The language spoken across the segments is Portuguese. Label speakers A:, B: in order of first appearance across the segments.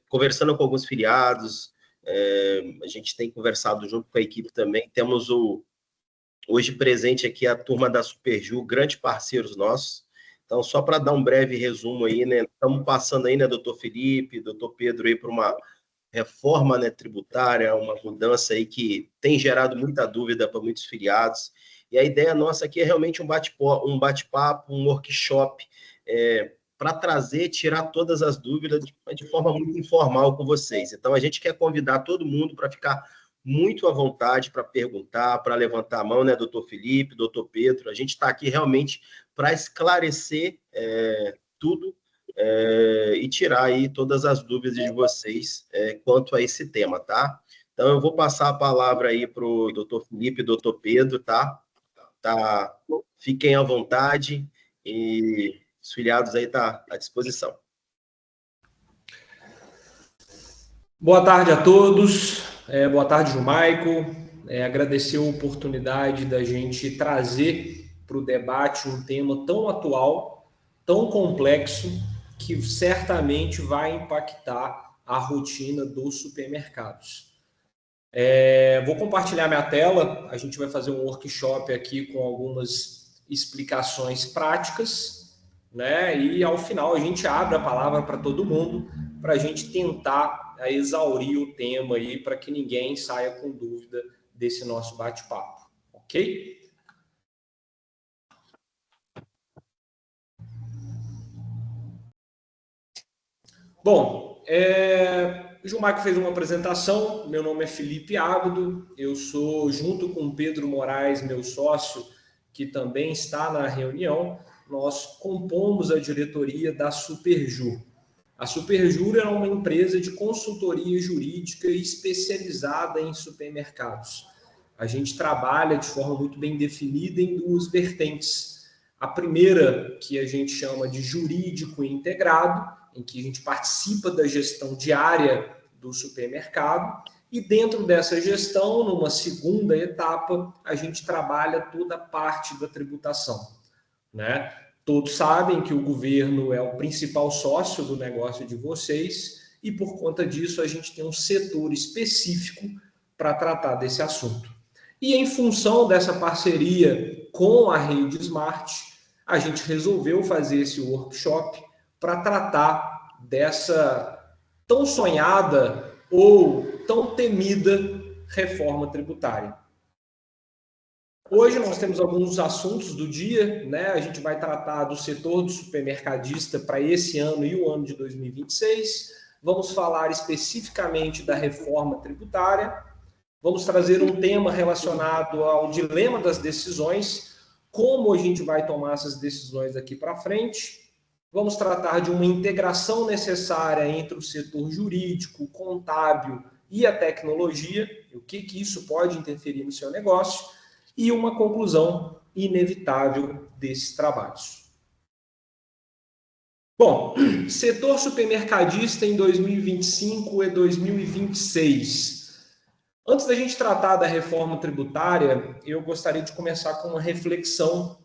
A: conversando com alguns filiados, a gente tem conversado junto com a equipe também. Temos hoje presente aqui a turma da Superju, grandes parceiros nossos. Então, só para dar um breve resumo aí, né? Estamos passando aí, né, doutor Felipe, doutor Pedro, aí por uma reforma, né, tributária, uma mudança aí que tem gerado muita dúvida para muitos filiados. E a ideia nossa aqui é realmente um bate-papo, um workshop, para trazer, tirar todas as dúvidas de forma muito informal com vocês. Então, a gente quer convidar todo mundo para ficar muito à vontade para perguntar, para levantar a mão, né, doutor Felipe, doutor Pedro. A gente está aqui realmente para esclarecer tudo e tirar aí todas as dúvidas de vocês quanto a esse tema, tá? Então, eu vou passar a palavra aí para o doutor Felipe e doutor Pedro, tá? Fiquem à vontade e os filiados aí tá à disposição.
B: Boa tarde a todos. Boa tarde, Jumaico. Agradecer a oportunidade da gente trazer para o debate um tema tão atual, tão complexo, que certamente vai impactar a rotina dos supermercados. Vou compartilhar minha tela, a gente vai fazer um workshop aqui com algumas explicações práticas, né? E ao final a gente abre a palavra para todo mundo, para a gente tentar exaurir o tema aí, para que ninguém saia com dúvida desse nosso bate-papo, ok? Bom, o Gilmar fez uma apresentação, meu nome é Felipe Águdo, eu sou, junto com Pedro Moraes, meu sócio, que também está na reunião, nós compomos a diretoria da Superju. A Superju é uma empresa de consultoria jurídica especializada em supermercados. A gente trabalha de forma muito bem definida em duas vertentes. A primeira, que a gente chama de jurídico integrado, em que a gente participa da gestão diária do supermercado, e dentro dessa gestão, numa segunda etapa, a gente trabalha toda a parte da tributação, né? Todos sabem que o governo é o principal sócio do negócio de vocês e, por conta disso, a gente tem um setor específico para tratar desse assunto. E, em função dessa parceria com a Rede Smart, a gente resolveu fazer esse workshop para tratar dessa tão sonhada ou tão temida reforma tributária. Hoje nós temos alguns assuntos do dia, né? A gente vai tratar do setor do supermercadista para esse ano e o ano de 2026. Vamos falar especificamente da reforma tributária. Vamos trazer um tema relacionado ao dilema das decisões, como a gente vai tomar essas decisões daqui para frente. Vamos tratar de uma integração necessária entre o setor jurídico, contábil e a tecnologia, o que isso pode interferir no seu negócio, e uma conclusão inevitável desses trabalhos. Bom, setor supermercadista em 2025 e 2026. Antes da gente tratar da reforma tributária, eu gostaria de começar com uma reflexão,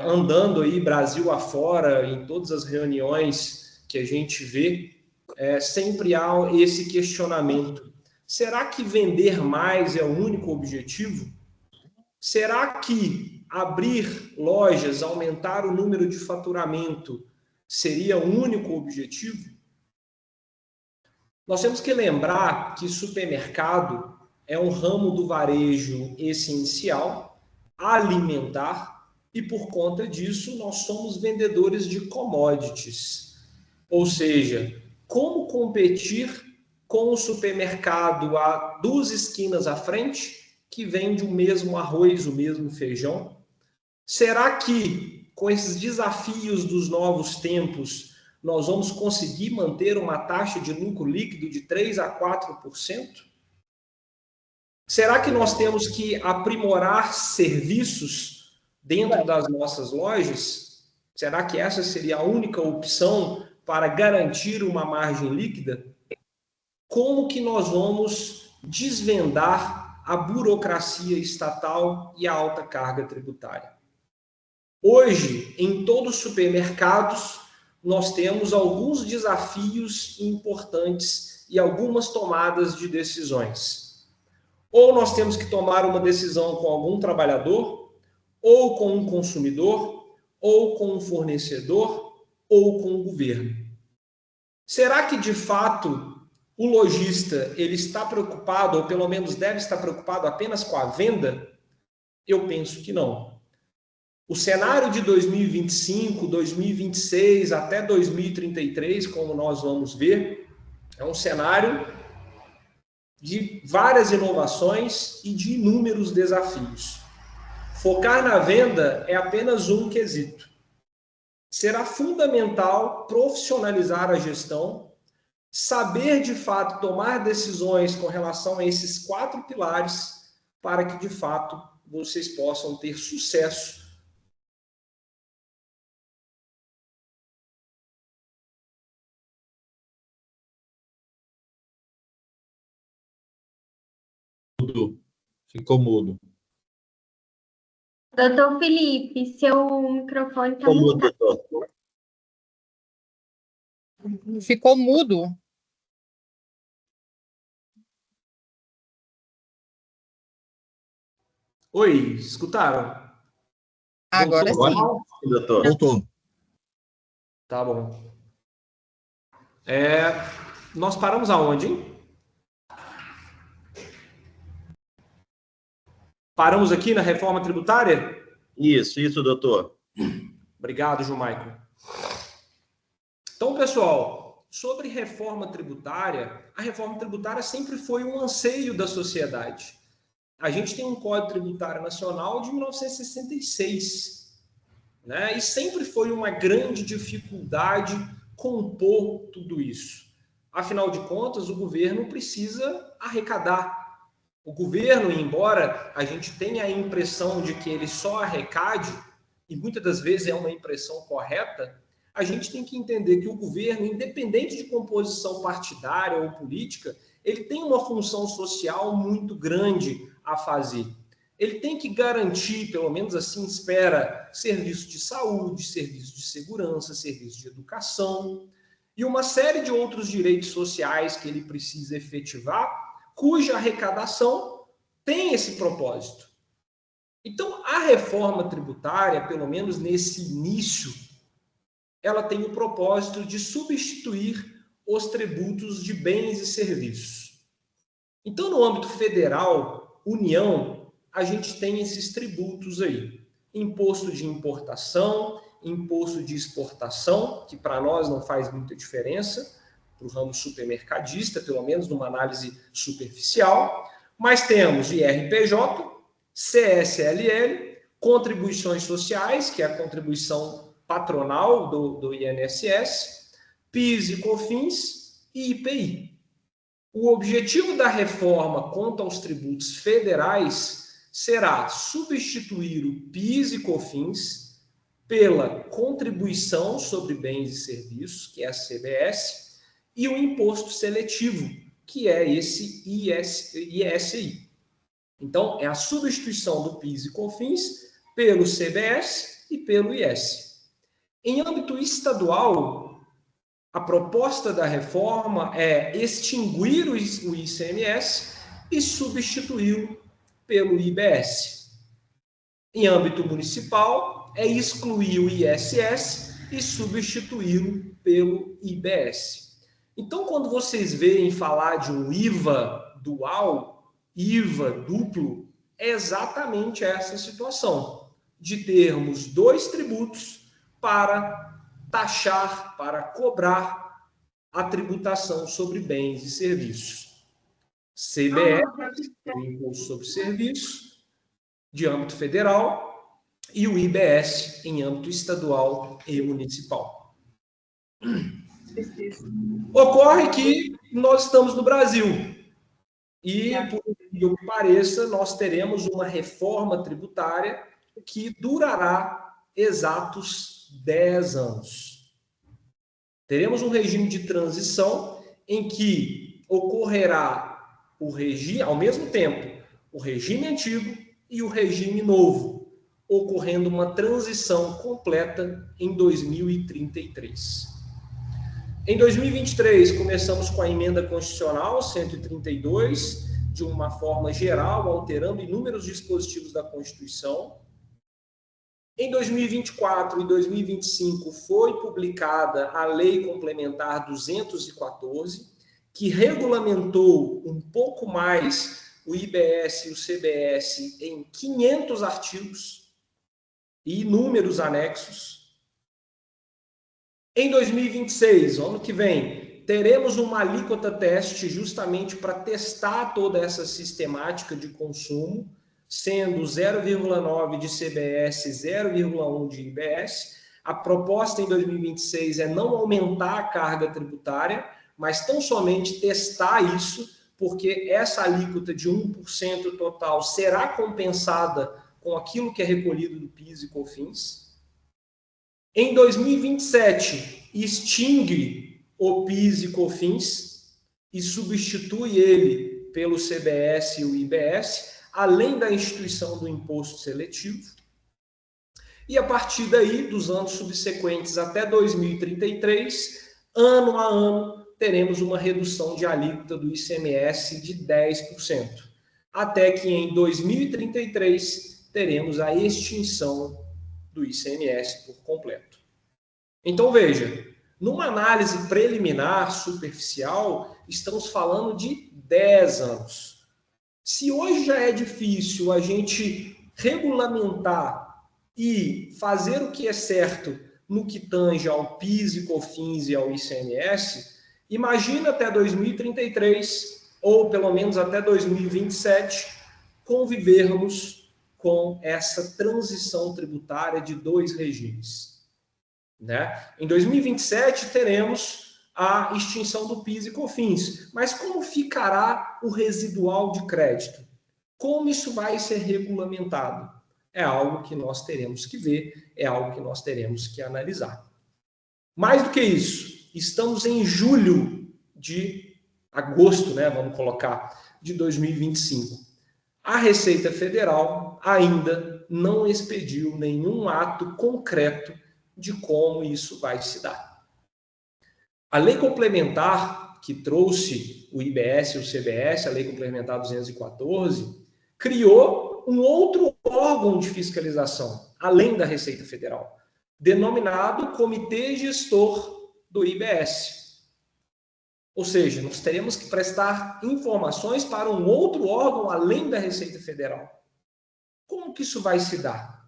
B: andando aí Brasil afora, em todas as reuniões que a gente vê, sempre há esse questionamento. Será que vender mais é o único objetivo? Será que abrir lojas, aumentar o número de faturamento, seria o único objetivo? Nós temos que lembrar que supermercado é um ramo do varejo essencial, alimentar, e por conta disso nós somos vendedores de commodities. Ou seja, como competir com o supermercado a 2 esquinas à frente, que vende o mesmo arroz, o mesmo feijão? Será que, com esses desafios dos novos tempos, nós vamos conseguir manter uma taxa de lucro líquido de 3% a 4%? Será que nós temos que aprimorar serviços dentro das nossas lojas? Será que essa seria a única opção para garantir uma margem líquida? Como que nós vamos desvendar a burocracia estatal e a alta carga tributária? Hoje, em todos os supermercados, nós temos alguns desafios importantes e algumas tomadas de decisões. Ou nós temos que tomar uma decisão com algum trabalhador, ou com um consumidor, ou com um fornecedor, ou com o governo. Será que, de fato, o lojista ele está preocupado, ou pelo menos deve estar preocupado apenas com a venda? Eu penso que não. O cenário de 2025, 2026 até 2033, como nós vamos ver, é um cenário de várias inovações e de inúmeros desafios. Focar na venda é apenas um quesito. Será fundamental profissionalizar a gestão, saber de fato tomar decisões com relação a esses 4 pilares para que de fato vocês possam ter sucesso.
C: Ficou mudo.
D: Doutor Felipe, seu microfone está mutado.
A: doutor.
E: Ficou mudo.
B: Oi, escutaram?
E: Agora
B: Voltou?
E: sim.
A: Doutor.
C: Voltou.
B: Tá bom. Nós paramos aonde, hein? Paramos aqui na reforma tributária?
A: Isso, doutor.
B: Obrigado, João Michael. Então, pessoal, sobre reforma tributária, a reforma tributária sempre foi um anseio da sociedade. A gente tem um Código Tributário Nacional de 1966, né? E sempre foi uma grande dificuldade compor tudo isso. Afinal de contas, o governo precisa arrecadar. O governo, embora a gente tenha a impressão de que ele só arrecade, e muitas das vezes é uma impressão correta, a gente tem que entender que o governo, independente de composição partidária ou política, ele tem uma função social muito grande a fazer. Ele tem que garantir, pelo menos assim espera, serviço de saúde, serviço de segurança, serviço de educação e uma série de outros direitos sociais que ele precisa efetivar, cuja arrecadação tem esse propósito. Então, a reforma tributária, pelo menos nesse início, ela tem o propósito de substituir os tributos de bens e serviços. Então, no âmbito federal, União, a gente tem esses tributos aí. Imposto de importação, imposto de exportação, que para nós não faz muita diferença, para o ramo supermercadista, pelo menos numa análise superficial, mas temos IRPJ, CSLL, contribuições sociais, que é a contribuição patronal do INSS, PIS e COFINS e IPI. O objetivo da reforma quanto aos tributos federais será substituir o PIS e COFINS pela contribuição sobre bens e serviços, que é a CBS, e o imposto seletivo, que é esse ISI. Então, é a substituição do PIS e COFINS pelo CBS e pelo IS. Em âmbito estadual, a proposta da reforma é extinguir o ICMS e substituí-lo pelo IBS. Em âmbito municipal, é excluir o ISS e substituí-lo pelo IBS. Então, quando vocês veem falar de um IVA dual, IVA duplo, é exatamente essa situação, de termos 2 tributos para taxar, para cobrar a tributação sobre bens e serviços. CBS, o Imposto sobre Serviços, de âmbito federal, e o IBS, em âmbito estadual e municipal. Ocorre que nós estamos no Brasil e, por incrível que pareça, nós teremos uma reforma tributária que durará exatos 10 anos. Teremos um regime de transição em que ocorrerá o regime, ao mesmo tempo, o regime antigo e o regime novo. ocorrendo uma transição completa em 2033. Em 2023, começamos com a emenda constitucional 132, de uma forma geral, alterando inúmeros dispositivos da Constituição. Em 2024 e 2025 foi publicada a Lei Complementar 214, que regulamentou um pouco mais o IBS e o CBS em 500 artigos e inúmeros anexos. Em 2026, ano que vem, teremos uma alíquota teste justamente para testar toda essa sistemática de consumo, sendo 0,9 de CBS, 0,1 de IBS. A proposta em 2026 é não aumentar a carga tributária, mas tão somente testar isso, porque essa alíquota de 1% total será compensada com aquilo que é recolhido do PIS e COFINS. Em 2027, extingue o PIS e COFINS e substitui ele pelo CBS e o IBS, além da instituição do imposto seletivo. E a partir daí, dos anos subsequentes até 2033, ano a ano, teremos uma redução de alíquota do ICMS de 10%. Até que em 2033, teremos a extinção do ICMS por completo. Então, veja, numa análise preliminar, superficial, estamos falando de 10 anos. Se hoje já é difícil a gente regulamentar e fazer o que é certo no que tange ao PIS e COFINS e ao ICMS, imagina até 2033, ou pelo menos até 2027, convivermos com essa transição tributária de dois regimes. Né? Em 2027, teremos a extinção do PIS e COFINS. Mas como ficará o residual de crédito? Como isso vai ser regulamentado? É algo que nós teremos que ver, é algo que nós teremos que analisar. Mais do que isso, estamos em julho de agosto, né, vamos colocar, de 2025. A Receita Federal ainda não expediu nenhum ato concreto de como isso vai se dar. A lei complementar que trouxe o IBS e o CBS, a lei complementar 214, criou um outro órgão de fiscalização, além da Receita Federal, denominado Comitê Gestor do IBS. Ou seja, nós teremos que prestar informações para um outro órgão além da Receita Federal. Como que isso vai se dar?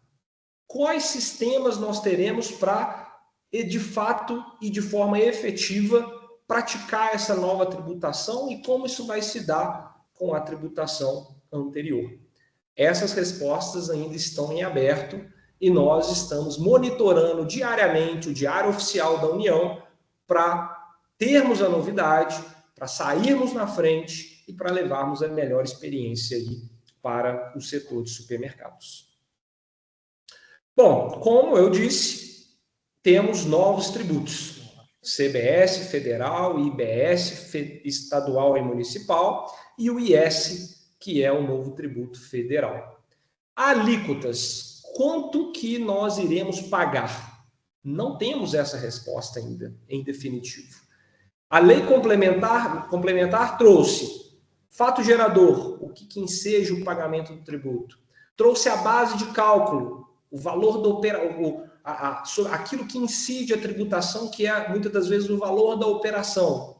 B: Quais sistemas nós teremos para, de fato e de forma efetiva, praticar essa nova tributação e como isso vai se dar com a tributação anterior? Essas respostas ainda estão em aberto e nós estamos monitorando diariamente o Diário Oficial da União para termos a novidade, para sairmos na frente e para levarmos a melhor experiência aí para o setor de supermercados. Bom, como eu disse, temos novos tributos. CBS federal, IBS estadual e municipal e o IS, que é o novo tributo federal. Alíquotas, quanto que nós iremos pagar? Não temos essa resposta ainda, em definitivo. A lei complementar trouxe fato gerador, o que enseja o pagamento do tributo. Trouxe a base de cálculo, o valor do aquilo que incide a tributação, que é muitas das vezes o valor da operação,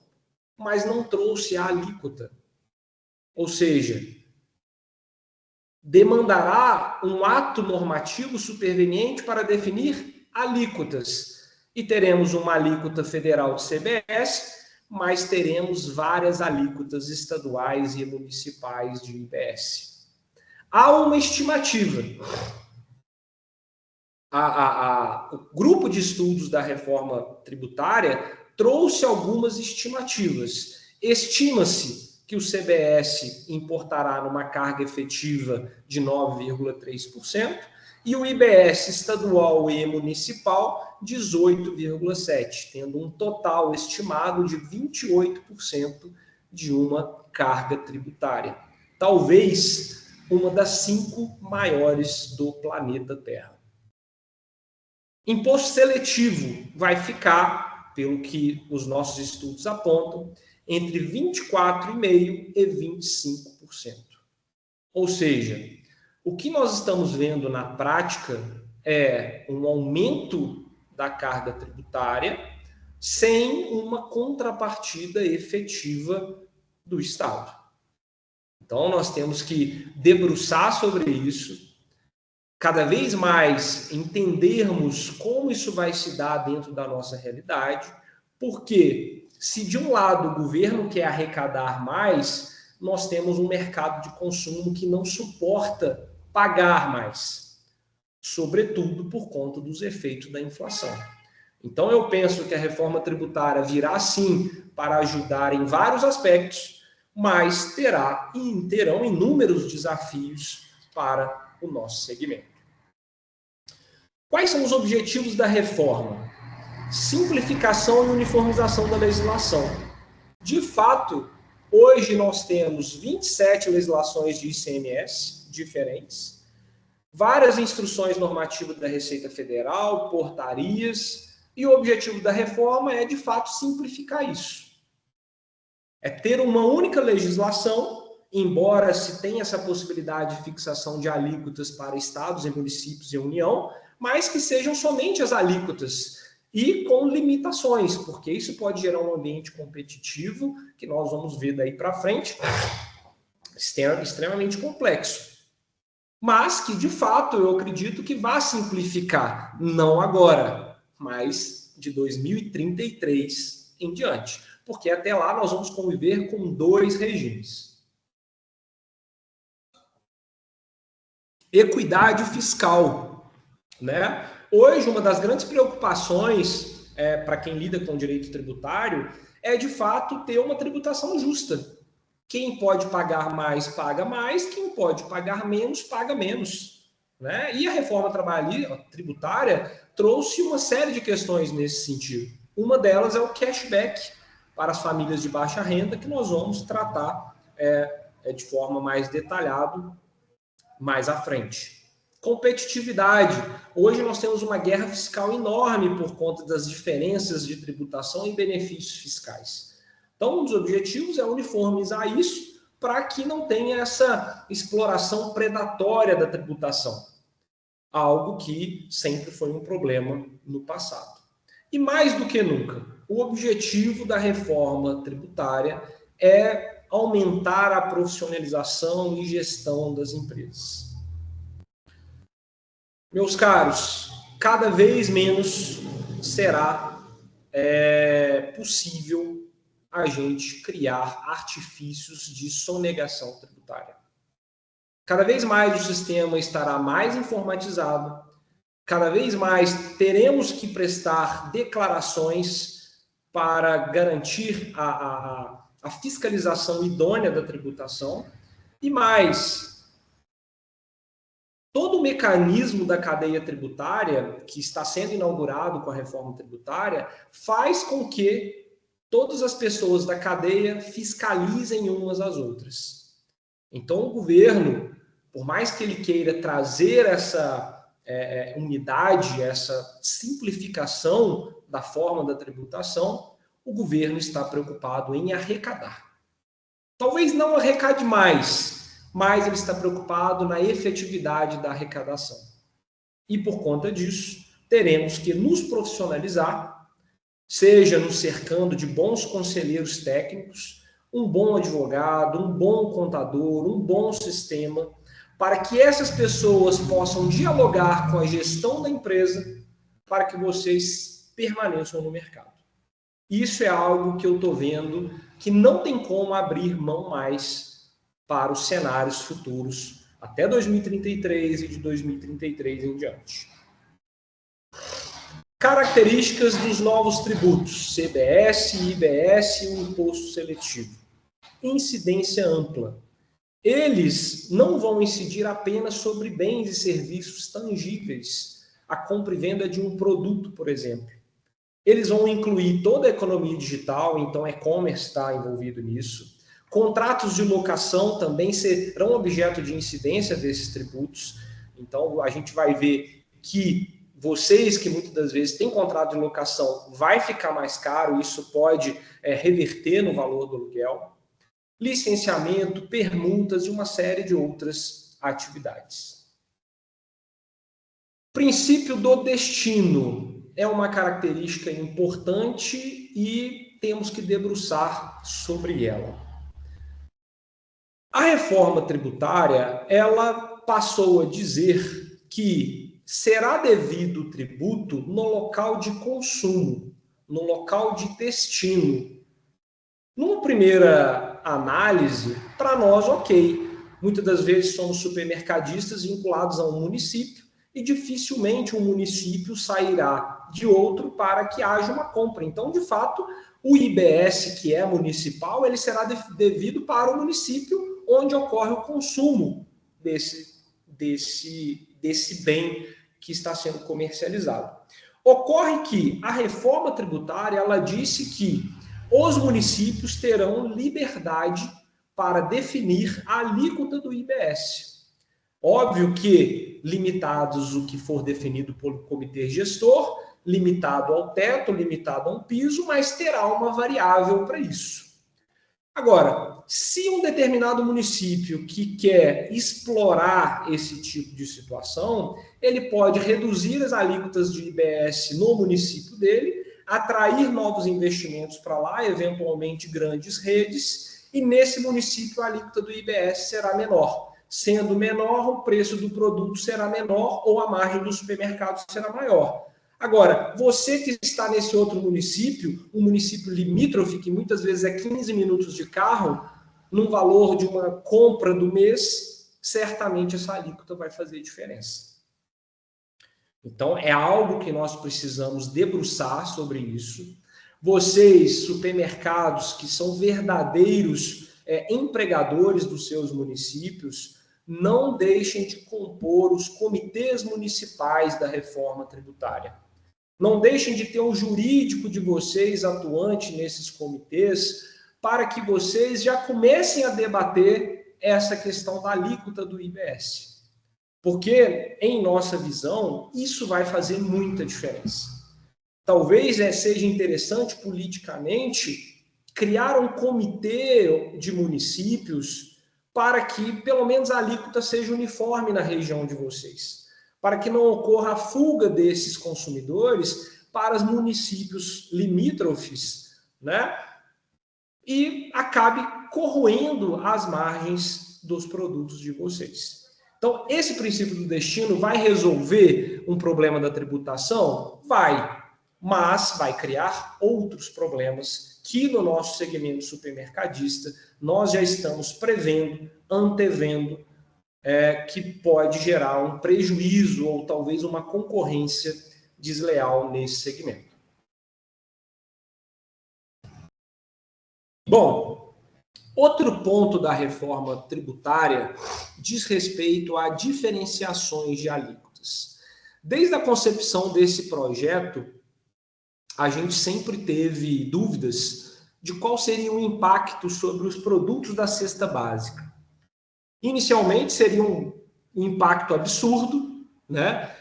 B: mas não trouxe a alíquota. Ou seja, demandará um ato normativo superveniente para definir alíquotas. E teremos uma alíquota federal de CBS, mas teremos várias alíquotas estaduais e municipais de IBS. Há uma estimativa. O grupo de estudos da reforma tributária trouxe algumas estimativas. Estima-se que o CBS importará numa carga efetiva de 9,3% e o IBS estadual e municipal 18,7%, tendo um total estimado de 28% de uma carga tributária. Talvez uma das 5 maiores do planeta Terra. Imposto seletivo vai ficar, pelo que os nossos estudos apontam, entre 24,5% e 25%. Ou seja, o que nós estamos vendo na prática é um aumento da carga tributária sem uma contrapartida efetiva do Estado. Então, nós temos que debruçar sobre isso, cada vez mais entendermos como isso vai se dar dentro da nossa realidade, porque se de um lado o governo quer arrecadar mais, nós temos um mercado de consumo que não suporta pagar mais, sobretudo por conta dos efeitos da inflação. Então, eu penso que a reforma tributária virá, sim, para ajudar em vários aspectos, mas terão inúmeros desafios para o nosso segmento. Quais são os objetivos da reforma? Simplificação e uniformização da legislação. De fato, hoje nós temos 27 legislações de ICMS diferentes, várias instruções normativas da Receita Federal, portarias, e o objetivo da reforma é, de fato, simplificar isso. É ter uma única legislação, embora se tenha essa possibilidade de fixação de alíquotas para estados e municípios e União, mas que sejam somente as alíquotas e com limitações, porque isso pode gerar um ambiente competitivo, que nós vamos ver daí para frente, extremamente complexo. Mas que, de fato, eu acredito que vai simplificar, não agora, mas de 2033 em diante, porque até lá nós vamos conviver com 2 regimes. Equidade fiscal, né? Hoje, uma das grandes preocupações para quem lida com o direito tributário é, de fato, ter uma tributação justa. Quem pode pagar mais, paga mais. Quem pode pagar menos, paga menos. Né? E a reforma tributária trouxe uma série de questões nesse sentido. Uma delas é o cashback para as famílias de baixa renda, que nós vamos tratar de forma mais detalhada mais à frente. Competitividade. Hoje nós temos uma guerra fiscal enorme por conta das diferenças de tributação e benefícios fiscais. Então, um dos objetivos é uniformizar isso para que não tenha essa exploração predatória da tributação. Algo que sempre foi um problema no passado. E mais do que nunca, o objetivo da reforma tributária é aumentar a profissionalização e gestão das empresas. Meus caros, cada vez menos será possível a gente criar artifícios de sonegação tributária. Cada vez mais o sistema estará mais informatizado, cada vez mais teremos que prestar declarações para garantir a fiscalização idônea da tributação e mais, todo o mecanismo da cadeia tributária que está sendo inaugurado com a reforma tributária faz com que todas as pessoas da cadeia fiscalizem umas às outras. Então, o governo, por mais que ele queira trazer essa unidade, essa simplificação da forma da tributação, o governo está preocupado em arrecadar. Talvez não arrecade mais, mas ele está preocupado na efetividade da arrecadação. E, por conta disso, teremos que nos profissionalizar, seja nos cercando de bons conselheiros técnicos, um bom advogado, um bom contador, um bom sistema, para que essas pessoas possam dialogar com a gestão da empresa para que vocês permaneçam no mercado. Isso é algo que eu estou vendo que não tem como abrir mão mais para os cenários futuros até 2033 e de 2033 em diante. Características dos novos tributos, CBS, IBS e o imposto seletivo. Incidência ampla. Eles não vão incidir apenas sobre bens e serviços tangíveis, a compra e venda de um produto, por exemplo. Eles vão incluir toda a economia digital, então e-commerce está envolvido nisso, Contratos de locação também serão objeto de incidência desses tributos. Então, a gente vai ver que vocês, que muitas das vezes têm contrato de locação, vai ficar mais caro, isso pode reverter no valor do aluguel. Licenciamento, permutas e uma série de outras atividades. Princípio do destino é uma característica importante e temos que debruçar sobre ela. A reforma tributária, ela passou a dizer que será devido o tributo no local de consumo, no local de destino. Numa primeira análise, para nós, ok. Muitas das vezes somos supermercadistas vinculados a um município e dificilmente um município sairá de outro para que haja uma compra. Então, de fato, o IBS, que é municipal, ele será devido para o município onde ocorre o consumo desse bem que está sendo comercializado. Ocorre que a reforma tributária, ela disse que os municípios terão liberdade para definir a alíquota do IBS. Óbvio que limitados o que for definido pelo comitê gestor, limitado ao teto, limitado a um piso, mas terá uma variável para isso. Agora, se um determinado município que quer explorar esse tipo de situação, ele pode reduzir as alíquotas de IBS no município dele, atrair novos investimentos para lá, eventualmente grandes redes, e nesse município a alíquota do IBS será menor. Sendo menor, o preço do produto será menor ou a margem do supermercado será maior. Agora, você que está nesse outro município, um município limítrofe, que muitas vezes é 15 minutos de carro, num valor de uma compra do mês, certamente essa alíquota vai fazer diferença. Então, é algo que nós precisamos debruçar sobre isso. Vocês, supermercados, que são verdadeiros empregadores dos seus municípios, não deixem de compor os comitês municipais da reforma tributária. Não deixem de ter um jurídico de vocês atuante nesses comitês para que vocês já comecem a debater essa questão da alíquota do IBS. Porque, em nossa visão, isso vai fazer muita diferença. Talvez seja interessante politicamente criar um comitê de municípios para que, pelo menos, a alíquota seja uniforme na região de vocês, para que não ocorra a fuga desses consumidores para os municípios limítrofes, né? E acabe corroendo as margens dos produtos de vocês. Então, esse princípio do destino vai resolver um problema da tributação? Vai, mas vai criar outros problemas que no nosso segmento supermercadista nós já estamos prevendo, antevendo, que pode gerar um prejuízo ou talvez uma concorrência desleal nesse segmento. Bom, outro ponto da reforma tributária diz respeito a diferenciações de alíquotas. Desde a concepção desse projeto, a gente sempre teve dúvidas de qual seria o impacto sobre os produtos da cesta básica. Inicialmente seria um impacto absurdo, né?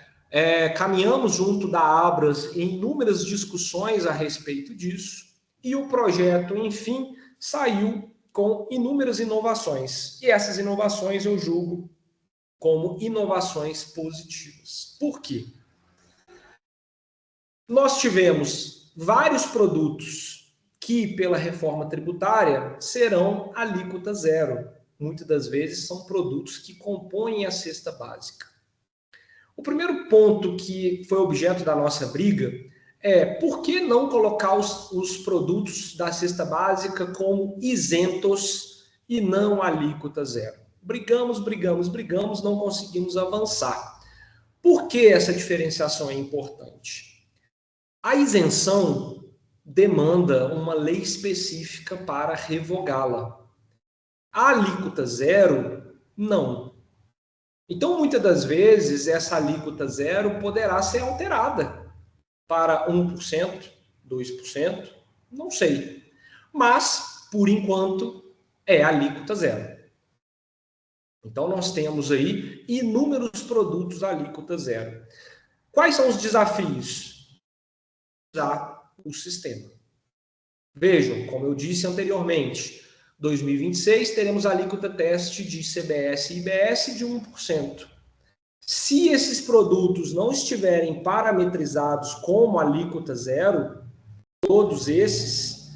B: Caminhamos junto da Abras em inúmeras discussões a respeito disso, e o projeto, enfim, saiu com inúmeras inovações. E essas inovações eu julgo como inovações positivas. Por quê? Nós tivemos vários produtos que, pela reforma tributária, serão alíquota zero. Muitas das vezes são produtos que compõem a cesta básica. O primeiro ponto que foi objeto da nossa briga é por que não colocar os produtos da cesta básica como isentos e não alíquota zero. Brigamos, não conseguimos avançar. Por que essa diferenciação é importante? A isenção demanda uma lei específica para revogá-la. A alíquota zero, não. Então, muitas das vezes, essa alíquota zero poderá ser alterada para 1%, 2%, não sei. Mas, por enquanto, é a alíquota zero. Então, nós temos aí inúmeros produtos à alíquota zero. Quais são os desafios? Usar o sistema. Vejam, como eu disse anteriormente, 2026 teremos a alíquota teste de CBS e IBS de 1%. Se esses produtos não estiverem parametrizados como alíquota zero, todos esses,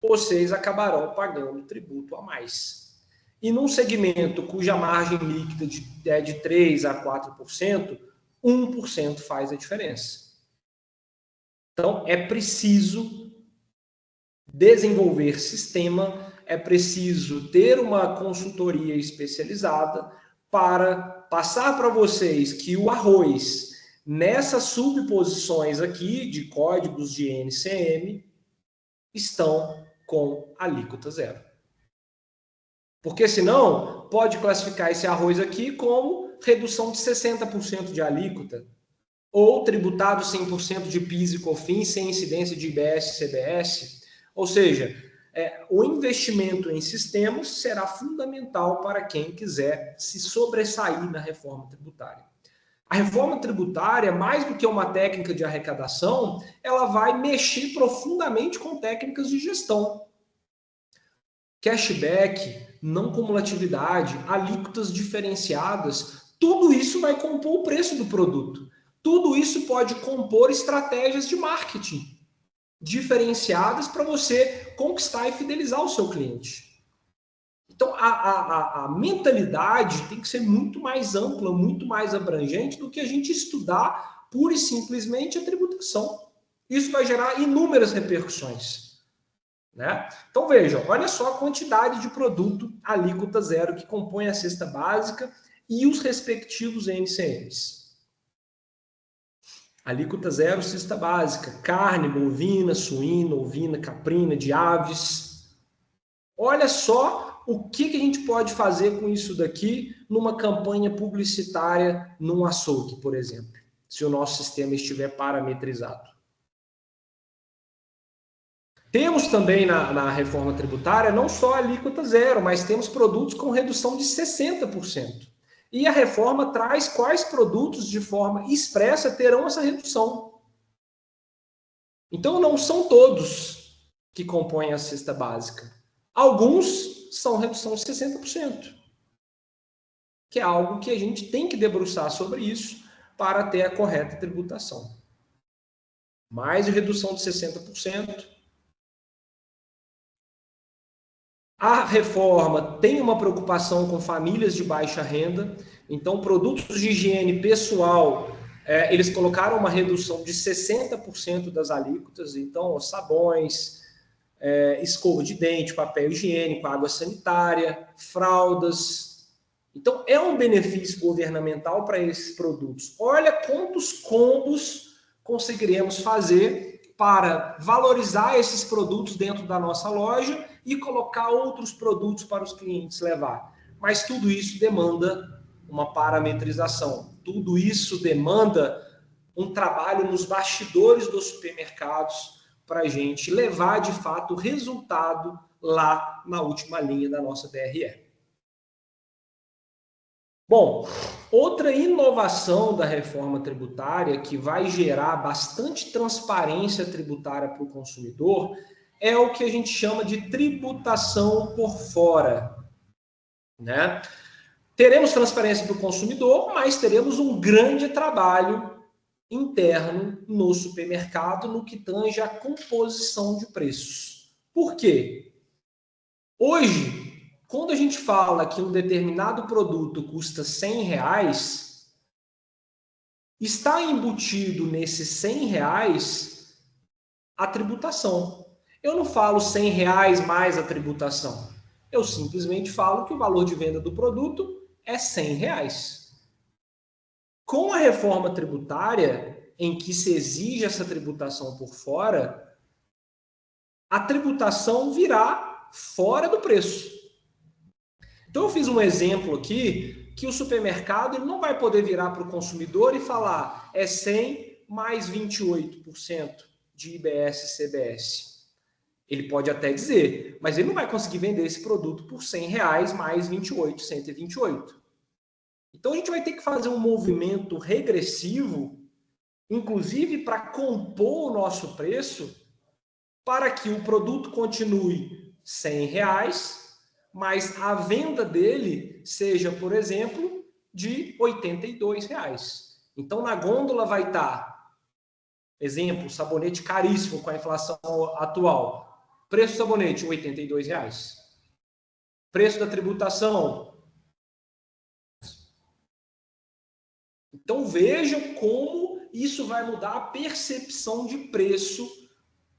B: vocês acabarão pagando tributo a mais. E num segmento cuja margem líquida é de 3% a 4%, 1% faz a diferença. Então, é preciso desenvolver sistema, é preciso ter uma consultoria especializada para passar para vocês que o arroz, nessas subposições aqui de códigos de NCM, estão com alíquota zero. Porque senão, pode classificar esse arroz aqui como redução de 60% de alíquota, ou tributado 100% de PIS e COFINS sem incidência de IBS e CBS. Ou seja, o investimento em sistemas será fundamental para quem quiser se sobressair na reforma tributária. A reforma tributária, mais do que uma técnica de arrecadação, ela vai mexer profundamente com técnicas de gestão. Cashback, não cumulatividade, alíquotas diferenciadas, tudo isso vai compor o preço do produto. Tudo isso pode compor estratégias de marketing diferenciadas para você conquistar e fidelizar o seu cliente. Então, a mentalidade tem que ser muito mais ampla, muito mais abrangente do que a gente estudar pura e simplesmente a tributação. Isso vai gerar inúmeras repercussões, né? Então, vejam, olha só a quantidade de produto alíquota zero que compõe a cesta básica e os respectivos NCMs. Alíquota zero, cesta básica, carne, bovina, suína, ovina, caprina, de aves. Olha só o que a gente pode fazer com isso daqui numa campanha publicitária num açougue, por exemplo, se o nosso sistema estiver parametrizado. Temos também na reforma tributária não só a alíquota zero, mas temos produtos com redução de 60%. E a reforma traz quais produtos de forma expressa terão essa redução. Então, não são todos que compõem a cesta básica. Alguns são redução de 60%, que é algo que a gente tem que debruçar sobre isso para ter a correta tributação. Mais de redução de 60%. A reforma tem uma preocupação com famílias de baixa renda, então produtos de higiene pessoal, eles colocaram uma redução de 60% das alíquotas, então sabões, escova de dente, papel higiênico, água sanitária, fraldas. Então é um benefício governamental para esses produtos. Olha quantos combos conseguiremos fazer para valorizar esses produtos dentro da nossa loja e colocar outros produtos para os clientes levar. Mas tudo isso demanda uma parametrização. Tudo isso demanda um trabalho nos bastidores dos supermercados para a gente levar, de fato, o resultado lá na última linha da nossa DRE. Bom, outra inovação da reforma tributária que vai gerar bastante transparência tributária para o consumidor é o que a gente chama de tributação por fora, né? Teremos transparência para o consumidor, mas teremos um grande trabalho interno no supermercado no que tange a composição de preços. Por quê? Hoje, quando a gente fala que um determinado produto custa R$100, está embutido nesses R$100 a tributação. Eu não falo R$100 mais a tributação. Eu simplesmente falo que o valor de venda do produto é R$100. Com a reforma tributária, em que se exige essa tributação por fora, a tributação virá fora do preço. Então, eu fiz um exemplo aqui que o supermercado ele não vai poder virar para o consumidor e falar é 100 mais 28% de IBS e CBS. Ele pode até dizer, mas ele não vai conseguir vender esse produto por R$100 mais 28, 128. Então, a gente vai ter que fazer um movimento regressivo, inclusive para compor o nosso preço, para que o produto continue R$100, mas a venda dele seja, por exemplo, de R$82. Então, na gôndola vai estar, exemplo, sabonete caríssimo com a inflação atual. Preço do sabonete, R$82. Preço da tributação. Então, vejam como isso vai mudar a percepção de preço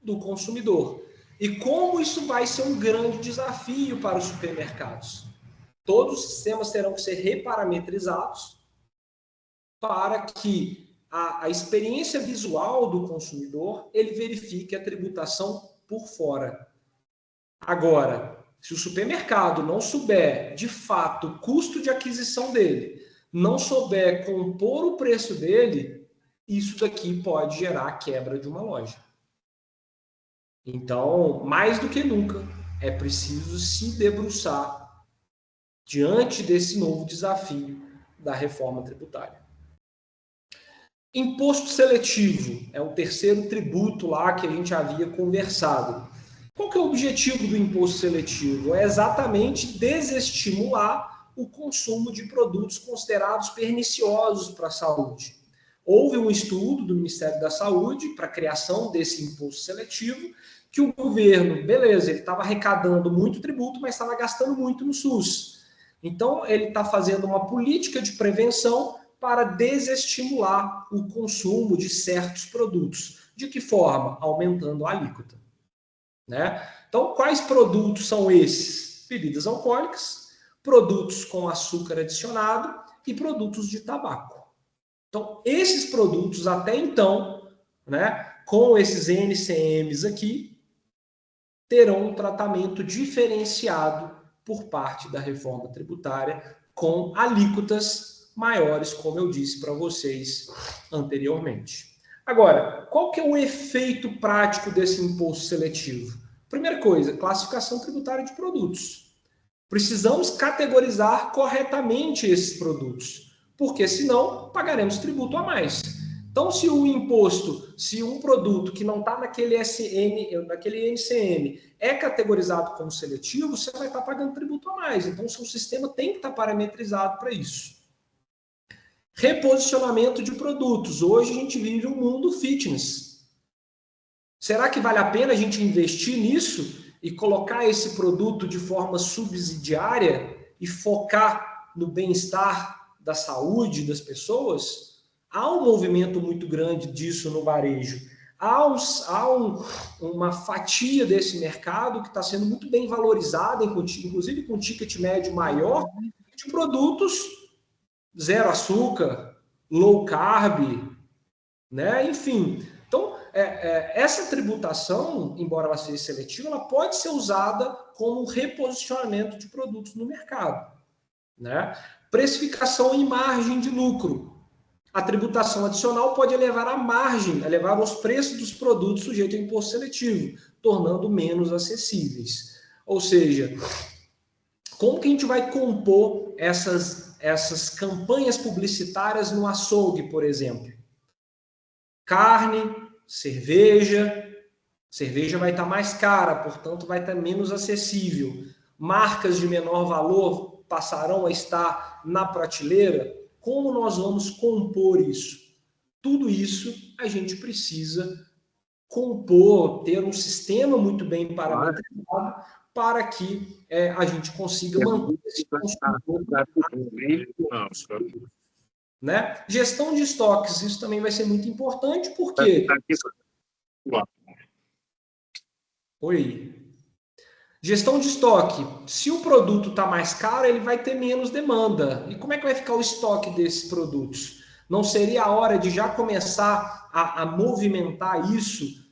B: do consumidor. E como isso vai ser um grande desafio para os supermercados. Todos os sistemas terão que ser reparametrizados para que a experiência visual do consumidor, ele verifique a tributação por fora. Agora, se o supermercado não souber, de fato, o custo de aquisição dele, não souber compor o preço dele, isso daqui pode gerar a quebra de uma loja. Então, mais do que nunca, é preciso se debruçar diante desse novo desafio da reforma tributária. Imposto seletivo é o terceiro tributo lá que a gente havia conversado. Qual que é o objetivo do imposto seletivo? É exatamente desestimular o consumo de produtos considerados perniciosos para a saúde. Houve um estudo do Ministério da Saúde para a criação desse imposto seletivo, que o governo, beleza, ele estava arrecadando muito tributo, mas estava gastando muito no SUS. Então, ele está fazendo uma política de prevenção para desestimular o consumo de certos produtos. De que forma? Aumentando a alíquota. Né? Então, quais produtos são esses? Bebidas alcoólicas, produtos com açúcar adicionado e produtos de tabaco. Então, esses produtos, até então, né, com esses NCMs aqui, terão um tratamento diferenciado por parte da reforma tributária, com alíquotas maiores, como eu disse para vocês anteriormente. Agora, qual que é o efeito prático desse imposto seletivo? Primeira coisa, classificação tributária de produtos. Precisamos categorizar corretamente esses produtos, porque senão pagaremos tributo a mais. Então, se o imposto, se um produto que não está naquele NCM é categorizado como seletivo, você vai estar pagando tributo a mais. Então, o seu sistema tem que estar parametrizado para isso. Reposicionamento de produtos. Hoje a gente vive um mundo fitness. Será que vale a pena a gente investir nisso e colocar esse produto de forma subsidiária e focar no bem-estar da saúde das pessoas? Há um movimento muito grande disso no varejo. Há uma fatia desse mercado que está sendo muito bem valorizada, inclusive com ticket médio maior, de produtos zero açúcar, low carb, né? Enfim. Então, essa tributação, embora ela seja seletiva, ela pode ser usada como reposicionamento de produtos no mercado. Né? Precificação e margem de lucro. A tributação adicional pode elevar a margem, elevar os preços dos produtos sujeitos a imposto seletivo, tornando menos acessíveis. Ou seja, como que a gente vai compor essas campanhas publicitárias no açougue, por exemplo? Carne, cerveja vai estar mais cara, portanto vai estar menos acessível. Marcas de menor valor passarão a estar na prateleira. Como nós vamos compor isso? Tudo isso a gente precisa compor, ter um sistema muito bem parametrizado para que a gente consiga manter esse consumidor. Né? Gestão de estoques, isso também vai ser muito importante, porque... Oi. Gestão de estoque. Se o produto está mais caro, ele vai ter menos demanda. E como é que vai ficar o estoque desses produtos? Não seria a hora de já começar a movimentar isso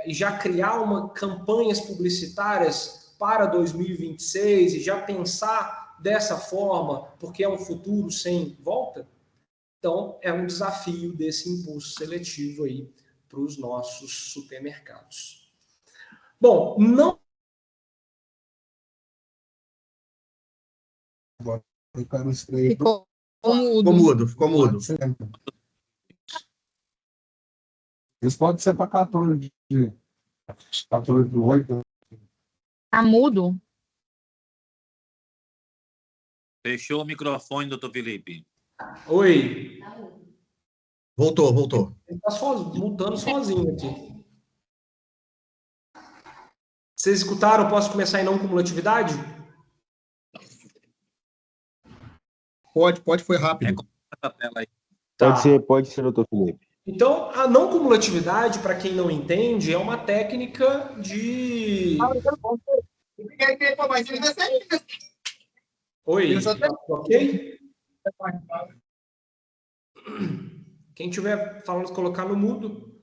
B: e já criar campanhas publicitárias para 2026 e já pensar dessa forma, porque é um futuro sem volta? Então, é um desafio desse imposto seletivo aí para os nossos supermercados. Bom, não
E: Ficou
A: Ficou
E: mudo.
A: mudo, ficou mudo.
F: Isso pode ser para 14 de 8.
E: Tá mudo?
C: Fechou o microfone, doutor Felipe.
B: Oi.
A: Voltou.
B: Ele está mutando sozinho aqui. Vocês escutaram? Posso começar em não cumulatividade?
A: Pode, foi rápido.
C: Essa tela aí.
B: Tá.
G: Pode ser, doutor Felipe.
B: Então, a não cumulatividade, para quem não entende, é uma técnica de... Oi, ok? Quem estiver falando, colocar no mudo.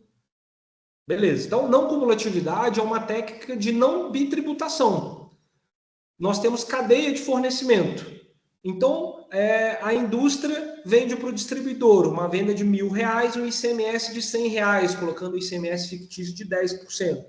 B: Beleza. Então, não cumulatividade é uma técnica de não bitributação. Nós temos cadeia de fornecimento. Então, a indústria vende para o distribuidor uma venda de R$1.000, um ICMS de R$100, colocando o ICMS fictício de 10%.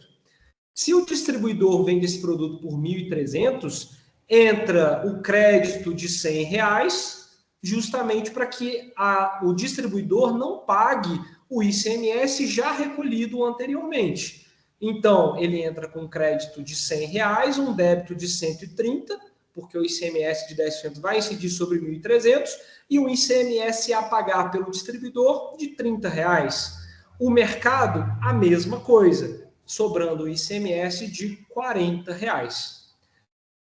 B: Se o distribuidor vende esse produto por 1.300, entra o crédito de R$100, justamente para que o distribuidor não pague o ICMS já recolhido anteriormente. Então, ele entra com crédito de R$100, um débito de 130, porque o ICMS de 10% vai incidir sobre 1.300, e um ICMS a pagar pelo distribuidor de R$30. O mercado, a mesma coisa, sobrando o ICMS de R$40.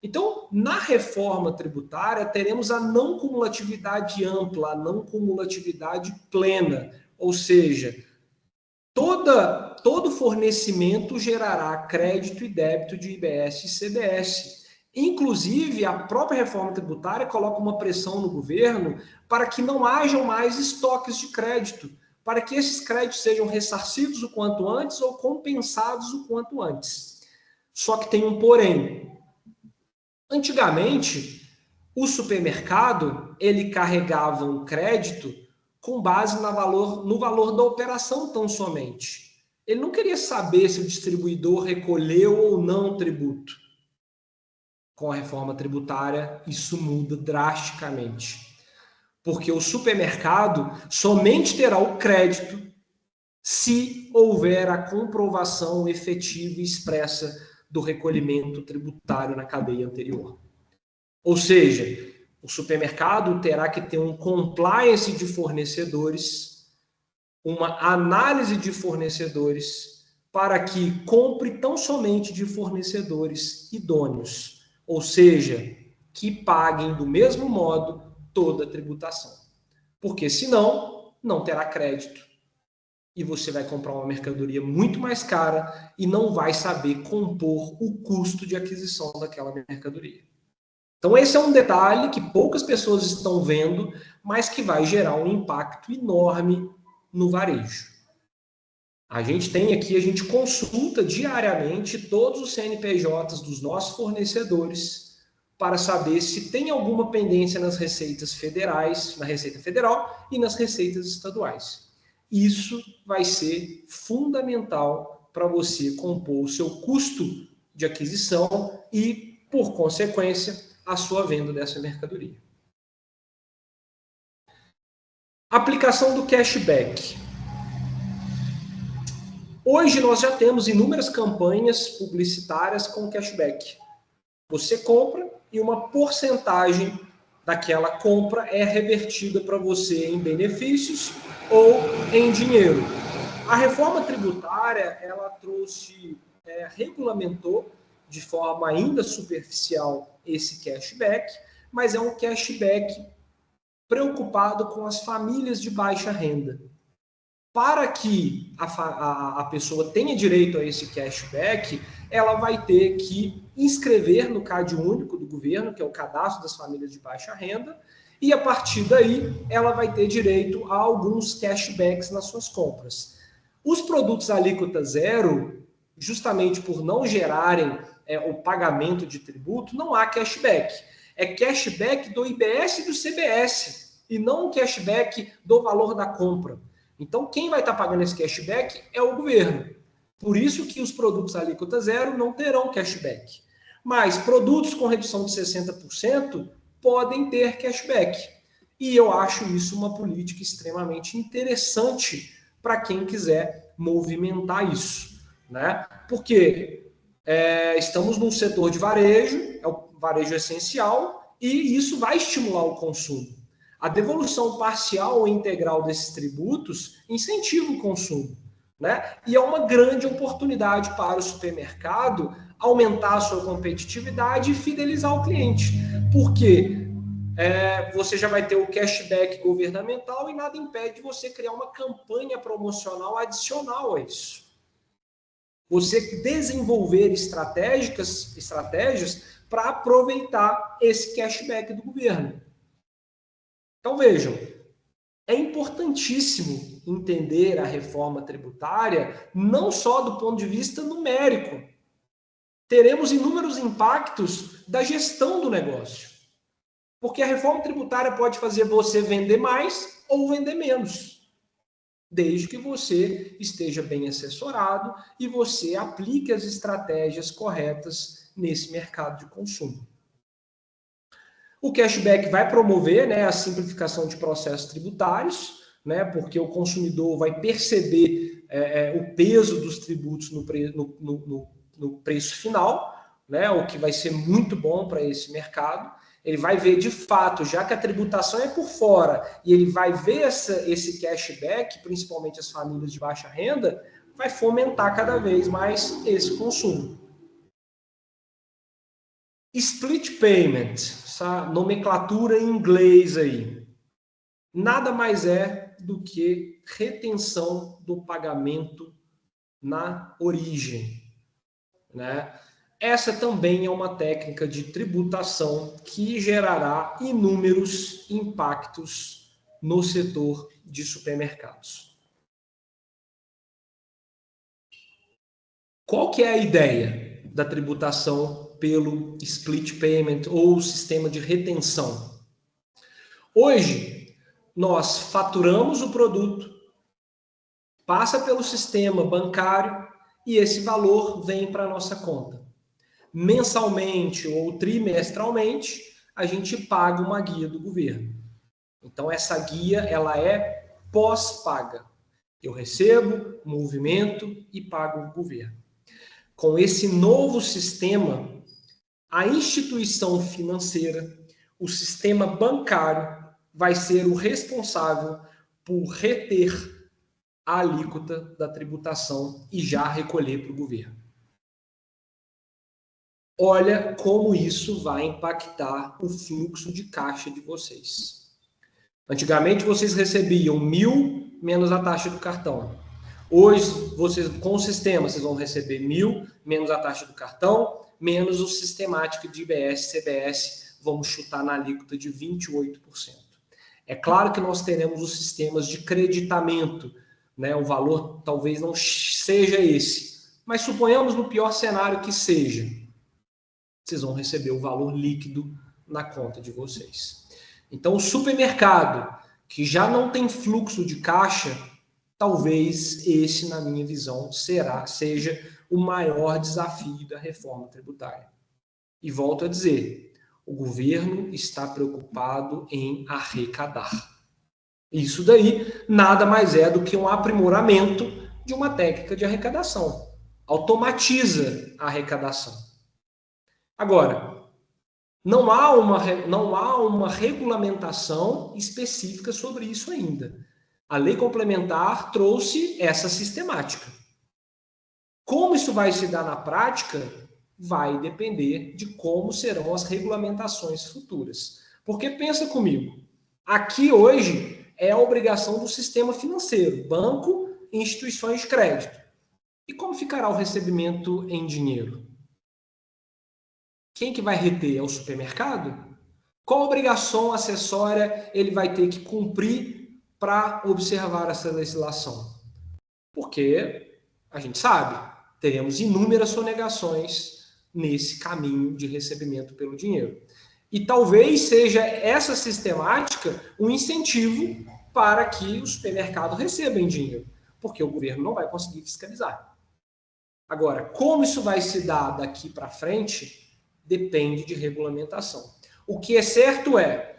B: Então, na reforma tributária, teremos a não cumulatividade ampla, a não cumulatividade plena, ou seja, todo fornecimento gerará crédito e débito de IBS e CBS. Inclusive, a própria reforma tributária coloca uma pressão no governo para que não hajam mais estoques de crédito, para que esses créditos sejam ressarcidos o quanto antes ou compensados o quanto antes. Só que tem um porém. Antigamente, o supermercado, ele carregava um crédito com base no valor da operação tão somente. Ele não queria saber se o distribuidor recolheu ou não o tributo. Com a reforma tributária, isso muda drasticamente. Porque o supermercado somente terá o crédito se houver a comprovação efetiva e expressa do recolhimento tributário na cadeia anterior. Ou seja, o supermercado terá que ter um compliance de fornecedores, uma análise de fornecedores, para que compre tão somente de fornecedores idôneos, ou seja, que paguem do mesmo modo toda a tributação. Porque senão, não terá crédito. E você vai comprar uma mercadoria muito mais cara e não vai saber compor o custo de aquisição daquela mercadoria. Então esse é um detalhe que poucas pessoas estão vendo, mas que vai gerar um impacto enorme no varejo. A gente consulta diariamente todos os CNPJs dos nossos fornecedores para saber se tem alguma pendência nas receitas federais, na Receita Federal e nas receitas estaduais. Isso vai ser fundamental para você compor o seu custo de aquisição e, por consequência, a sua venda dessa mercadoria. Aplicação do cashback. Hoje nós já temos inúmeras campanhas publicitárias com cashback. Você compra e uma porcentagem daquela compra é revertida para você em benefícios ou em dinheiro. A reforma tributária, ela regulamentou de forma ainda superficial esse cashback, mas é um cashback preocupado com as famílias de baixa renda. Para que a pessoa tenha direito a esse cashback, ela vai ter que inscrever no CAD único do governo, que é o Cadastro das Famílias de Baixa Renda, e a partir daí ela vai ter direito a alguns cashbacks nas suas compras. Os produtos alíquota zero, justamente por não gerarem o pagamento de tributo, não há cashback. É cashback do IBS e do CBS, e não um cashback do valor da compra. Então, quem vai estar pagando esse cashback é o governo. Por isso que os produtos alíquota zero não terão cashback. Mas produtos com redução de 60% podem ter cashback. E eu acho isso uma política extremamente interessante para quem quiser movimentar isso, né? Porque estamos num setor de varejo, é o varejo essencial, e isso vai estimular o consumo. A devolução parcial ou integral desses tributos incentiva o consumo, né? E é uma grande oportunidade para o supermercado aumentar a sua competitividade e fidelizar o cliente. Porque você já vai ter o cashback governamental e nada impede você criar uma campanha promocional adicional a isso. Você desenvolver estratégias para aproveitar esse cashback do governo. Então, vejam, é importantíssimo entender a reforma tributária não só do ponto de vista numérico. Teremos inúmeros impactos da gestão do negócio. Porque a reforma tributária pode fazer você vender mais ou vender menos, desde que você esteja bem assessorado e você aplique as estratégias corretas nesse mercado de consumo. O cashback vai promover, né, a simplificação de processos tributários, né, porque o consumidor vai perceber o peso dos tributos no preço final, né, o que vai ser muito bom para esse mercado. Ele vai ver, de fato, já que a tributação é por fora, e ele vai ver esse cashback, principalmente as famílias de baixa renda, vai fomentar cada vez mais esse consumo. Split payment, essa nomenclatura em inglês aí, nada mais é do que retenção do pagamento na origem, né? Essa também é uma técnica de tributação que gerará inúmeros impactos no setor de supermercados. Qual que é a ideia da tributação pelo split payment ou sistema de retenção? Hoje, nós faturamos o produto, passa pelo sistema bancário e esse valor vem para a nossa conta. Mensalmente ou trimestralmente, a gente paga uma guia do governo. Então, essa guia ela é pós-paga. Eu recebo, movimento e pago o governo. Com esse novo sistema, a instituição financeira, o sistema bancário, vai ser o responsável por reter a alíquota da tributação e já recolher para o governo. Olha como isso vai impactar o fluxo de caixa de vocês. Antigamente vocês recebiam 1.000 menos a taxa do cartão. Hoje, vocês, com o sistema, vocês vão receber 1.000 menos a taxa do cartão, menos o sistemático de IBS, CBS, vamos chutar na alíquota de 28%. É claro que nós teremos os sistemas de creditamento, né? O valor talvez não seja esse, mas suponhamos no pior cenário que seja. Vocês vão receber o valor líquido na conta de vocês. Então, o supermercado, que já não tem fluxo de caixa, talvez esse, na minha visão, seja o maior desafio da reforma tributária. E volto a dizer, o governo está preocupado em arrecadar. Isso daí nada mais é do que um aprimoramento de uma técnica de arrecadação. Automatiza a arrecadação. Agora, não há uma regulamentação específica sobre isso ainda. A lei complementar trouxe essa sistemática. Como isso vai se dar na prática, vai depender de como serão as regulamentações futuras. Porque pensa comigo, aqui hoje é a obrigação do sistema financeiro, banco e instituições de crédito. E como ficará o recebimento em dinheiro? Quem que vai reter? É o supermercado? Qual obrigação acessória ele vai ter que cumprir para observar essa legislação? Porque a gente sabe, teremos inúmeras sonegações nesse caminho de recebimento pelo dinheiro. E talvez seja essa sistemática um incentivo para que o supermercado receba em dinheiro, porque o governo não vai conseguir fiscalizar. Agora, como isso vai se dar daqui para frente, depende de regulamentação. O que é certo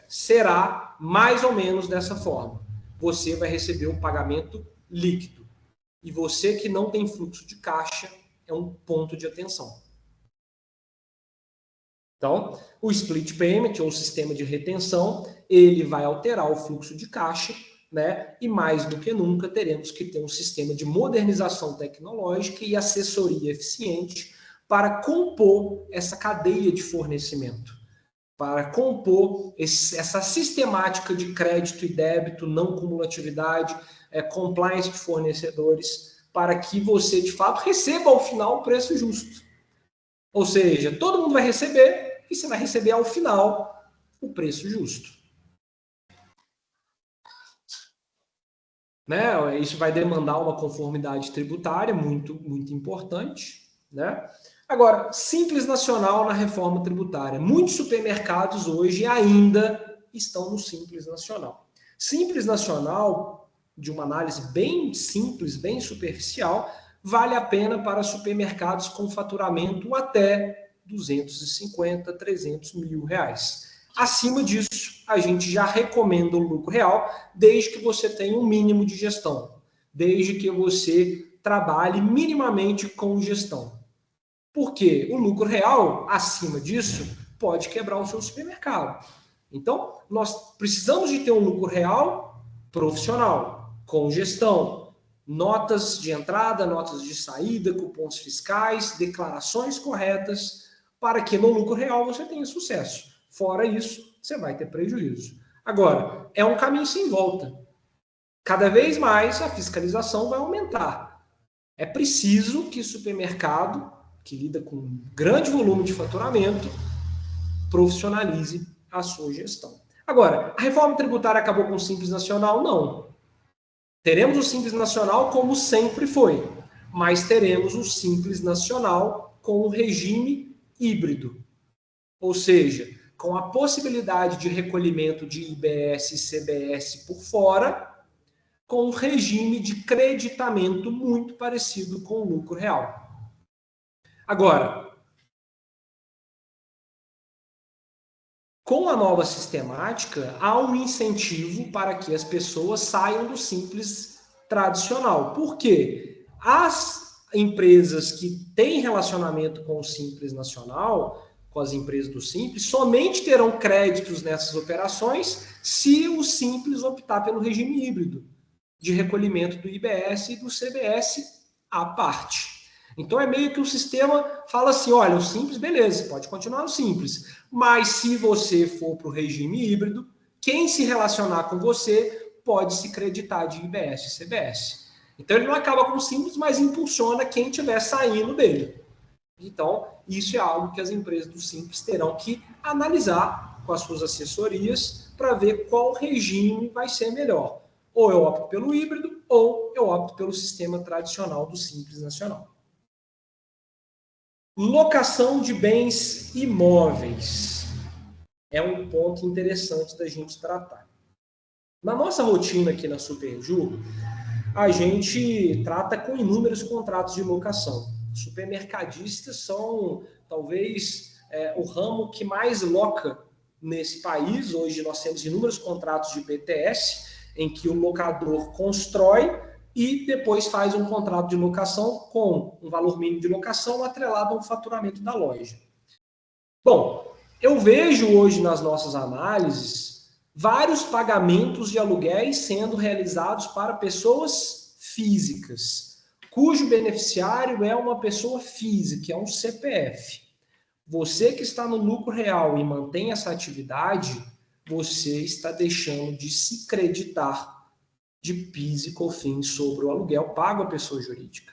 B: será mais ou menos dessa forma. Você vai receber um pagamento líquido. E você que não tem fluxo de caixa é um ponto de atenção. Então, o split payment, ou o sistema de retenção, ele vai alterar o fluxo de caixa, né? E mais do que nunca teremos que ter um sistema de modernização tecnológica e assessoria eficiente para compor essa cadeia de fornecimento, para compor essa sistemática de crédito e débito, não cumulatividade, compliance de fornecedores, para que você, de fato, receba ao final o preço justo. Ou seja, todo mundo vai receber e você vai receber ao final o preço justo. Né? Isso vai demandar uma conformidade tributária muito, muito importante. Né? Agora, Simples Nacional na reforma tributária. Muitos supermercados hoje ainda estão no Simples Nacional. Simples Nacional, de uma análise bem simples, bem superficial, vale a pena para supermercados com faturamento até 250, 300 mil reais. Acima disso, a gente já recomenda o lucro real, desde que você tenha um mínimo de gestão, desde que você trabalhe minimamente com gestão. Porque o lucro real, acima disso, pode quebrar o seu supermercado. Então, nós precisamos de ter um lucro real profissional, com gestão, notas de entrada, notas de saída, cupons fiscais, declarações corretas, para que no lucro real você tenha sucesso. Fora isso, você vai ter prejuízo. Agora, é um caminho sem volta. Cada vez mais a fiscalização vai aumentar. É preciso que o supermercado, que lida com um grande volume de faturamento, profissionalize a sua gestão. Agora, a reforma tributária acabou com o Simples Nacional? Não. Teremos o Simples Nacional como sempre foi, mas teremos o Simples Nacional com o regime híbrido. Ou seja, com a possibilidade de recolhimento de IBS e CBS por fora, com um regime de creditamento muito parecido com o lucro real. Agora, com a nova sistemática, há um incentivo para que as pessoas saiam do Simples tradicional. Por quê? As empresas que têm relacionamento com o Simples Nacional, com as empresas do Simples, somente terão créditos nessas operações se o Simples optar pelo regime híbrido, de recolhimento do IBS e do CBS à parte. Então é meio que o sistema fala assim, olha, o Simples, beleza, pode continuar no Simples, mas se você for para o regime híbrido, quem se relacionar com você pode se creditar de IBS e CBS. Então ele não acaba com o Simples, mas impulsiona quem estiver saindo dele. Então, isso é algo que as empresas do Simples terão que analisar com as suas assessorias para ver qual regime vai ser melhor. Ou eu opto pelo híbrido, ou eu opto pelo sistema tradicional do Simples Nacional. Locação de bens imóveis é um ponto interessante da gente tratar. Na nossa rotina aqui na Superju, a gente trata com inúmeros contratos de locação. Supermercadistas são, talvez, o ramo que mais loca nesse país. Hoje nós temos inúmeros contratos de BTS, em que o locador constrói e depois faz um contrato de locação com um valor mínimo de locação atrelado ao faturamento da loja. Bom, eu vejo hoje nas nossas análises vários pagamentos de aluguéis sendo realizados para pessoas físicas, cujo beneficiário é uma pessoa física, é um CPF. Você que está no lucro real e mantém essa atividade, você está deixando de se creditar de PIS e COFINS sobre o aluguel pago à pessoa jurídica.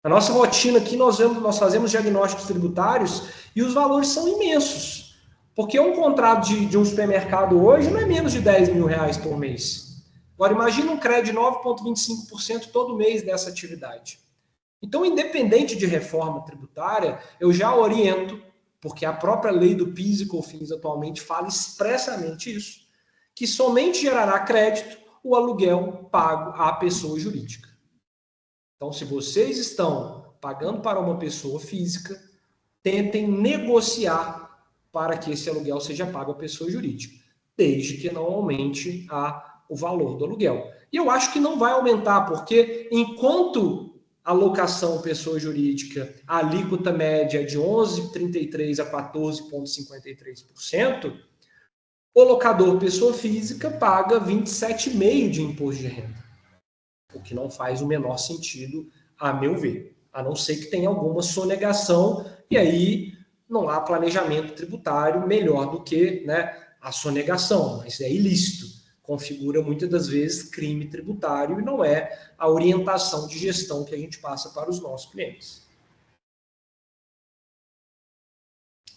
B: Na nossa rotina aqui, nós fazemos diagnósticos tributários e os valores são imensos. Porque um contrato de um supermercado hoje não é menos de 10 mil reais por mês. Agora, imagina um crédito de 9,25% todo mês dessa atividade. Então, independente de reforma tributária, eu já oriento, porque a própria lei do PIS e COFINS atualmente fala expressamente isso, que somente gerará crédito o aluguel pago à pessoa jurídica. Então, se vocês estão pagando para uma pessoa física, tentem negociar para que esse aluguel seja pago à pessoa jurídica, desde que não aumente o valor do aluguel. E eu acho que não vai aumentar, porque enquanto a locação pessoa jurídica, a alíquota média é de 11,33% a 14,53%, o locador pessoa física paga 27,5% de imposto de renda, o que não faz o menor sentido, a meu ver, a não ser que tenha alguma sonegação, e aí não há planejamento tributário melhor do que, né, a sonegação, mas é ilícito, configura muitas das vezes crime tributário e não é a orientação de gestão que a gente passa para os nossos clientes.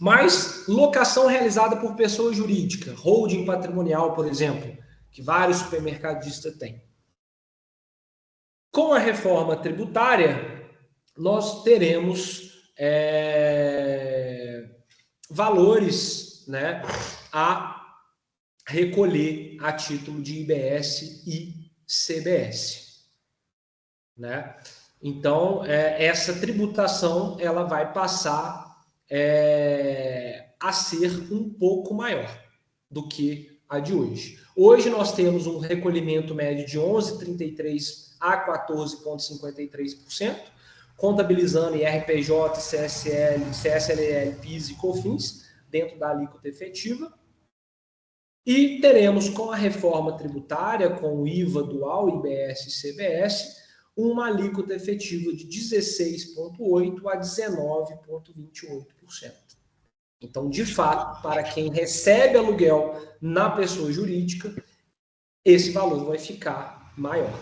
B: Mas locação realizada por pessoa jurídica, holding patrimonial, por exemplo, que vários supermercadistas têm. Com a reforma tributária, nós teremos valores, né, a recolher a título de IBS e CBS, né? Então, essa tributação ela vai passar a ser um pouco maior do que a de hoje. Hoje nós temos um recolhimento médio de 11,33% a 14,53%, contabilizando IRPJ, CSL, CSLL, PIS e COFINS, dentro da alíquota efetiva. E teremos, com a reforma tributária, com o IVA dual, IBS e CBS, uma alíquota efetiva de 16,8% a 19,28%. Então, de fato, para quem recebe aluguel na pessoa jurídica, esse valor vai ficar maior.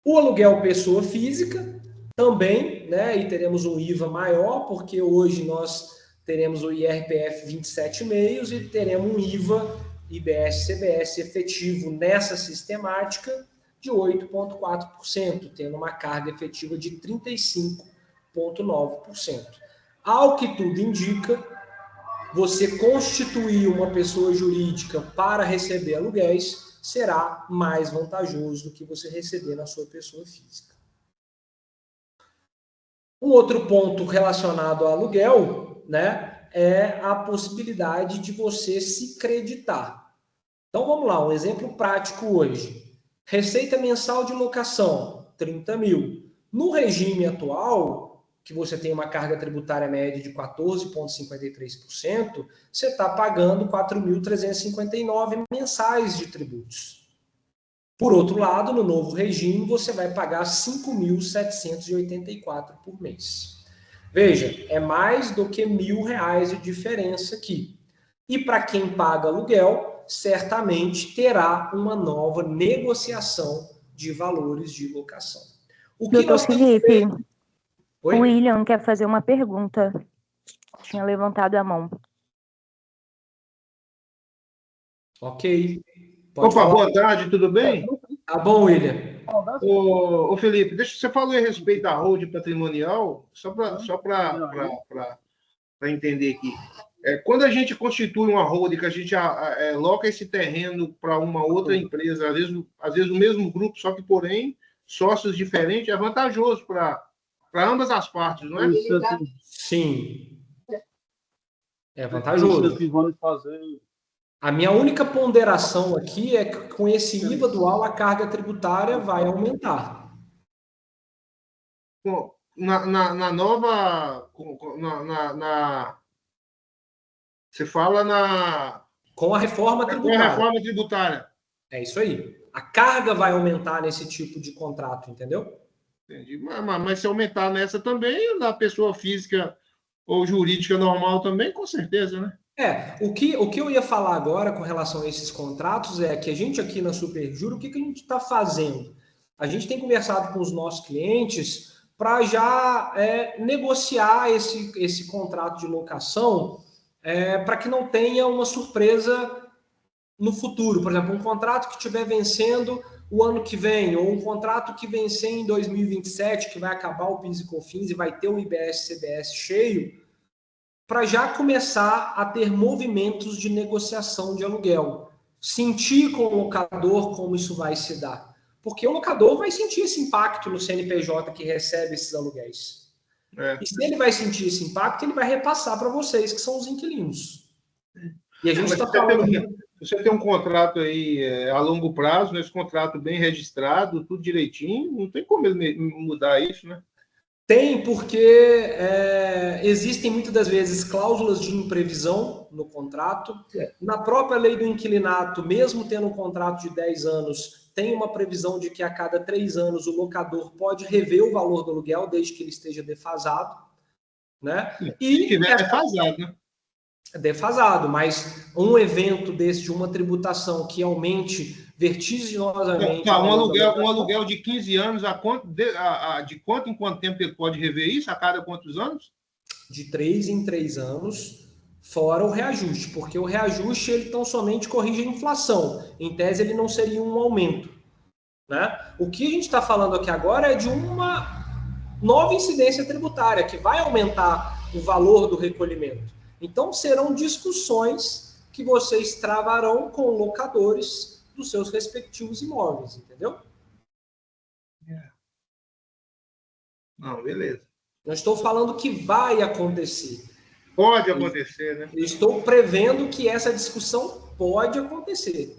B: O aluguel pessoa física também, né, e teremos um IVA maior, porque hoje nós teremos o IRPF 27,5% e teremos um IVA, IBS-CBS efetivo nessa sistemática de 8,4%, tendo uma carga efetiva de 35,9%. Ao que tudo indica, você constituir uma pessoa jurídica para receber aluguéis será mais vantajoso do que você receber na sua pessoa física. Um outro ponto relacionado ao aluguel, né, é a possibilidade de você se creditar. Então vamos lá, um exemplo prático hoje. Receita mensal de locação, 30 mil. No regime atual, que você tem uma carga tributária média de 14,53%, você está pagando 4.359 mensais de tributos. Por outro lado, no novo regime, você vai pagar 5.784 por mês. Veja, é mais do que R$1.000 de diferença aqui. E para quem paga aluguel, certamente terá uma nova negociação de valores de locação. O que
G: Doutor Felipe,
B: Oi?
G: o William quer fazer uma pergunta. Tinha levantado a mão.
B: Ok.
H: Opa, falar. Boa tarde, tudo bem?
B: Tá bom, William.
H: Ô Felipe, você falou a respeito da holding patrimonial, só para entender aqui. Quando a gente constitui uma holding, que a gente aloca esse terreno para uma outra empresa, às vezes o mesmo grupo, só que, porém, sócios diferentes, é vantajoso para ambas as partes, não é?
B: Sim. É vantajoso. A minha única ponderação aqui é que com esse IVA dual a carga tributária vai aumentar.
H: Na nova... Você fala na...
B: Com a reforma tributária.
H: Com a reforma tributária.
B: É isso aí. A carga vai aumentar nesse tipo de contrato, entendeu?
H: Entendi. Mas se aumentar nessa também, na pessoa física ou jurídica normal também, com certeza, né?
B: O que eu ia falar agora com relação a esses contratos é que a gente aqui na Superjuro, o que a gente está fazendo? A gente tem conversado com os nossos clientes para já negociar esse contrato de locação para que não tenha uma surpresa no futuro. Por exemplo, um contrato que estiver vencendo o ano que vem, ou um contrato que vencer em 2027, que vai acabar o PIS e COFINS e vai ter o IBS-CBS cheio, para já começar a ter movimentos de negociação de aluguel. Sentir com o locador como isso vai se dar. porque o locador vai sentir esse impacto no CNPJ que recebe esses aluguéis. E se ele vai sentir esse impacto, ele vai repassar para vocês, que são os inquilinos. E a gente está falando...
H: Você tem um contrato aí a longo prazo, né? Esse contrato bem registrado, tudo direitinho, não tem como ele mudar isso, né?
B: Tem, porque existem muitas das vezes cláusulas de imprevisão no contrato. Na própria lei do inquilinato, mesmo tendo um contrato de 10 anos, tem uma previsão de que a cada 3 anos o locador pode rever o valor do aluguel, desde que ele esteja defasado. Né?
H: Se estiver defasado, né?
B: Defasado, mas um evento desse, de uma tributação que aumente vertiginosamente...
H: Um aluguel de 15 anos, de quanto em quanto tempo ele pode rever isso? A cada quantos anos?
B: De 3 em 3 anos, fora o reajuste, porque o reajuste ele tão somente corrige a inflação. Em tese, ele não seria um aumento. Né? O que a gente está falando aqui agora é de uma nova incidência tributária, que vai aumentar o valor do recolhimento. Então, serão discussões que vocês travarão com locadores dos seus respectivos imóveis, entendeu?
H: Não, beleza.
B: Não estou falando que vai acontecer.
H: Pode acontecer, né?
B: Eu estou prevendo que essa discussão pode acontecer.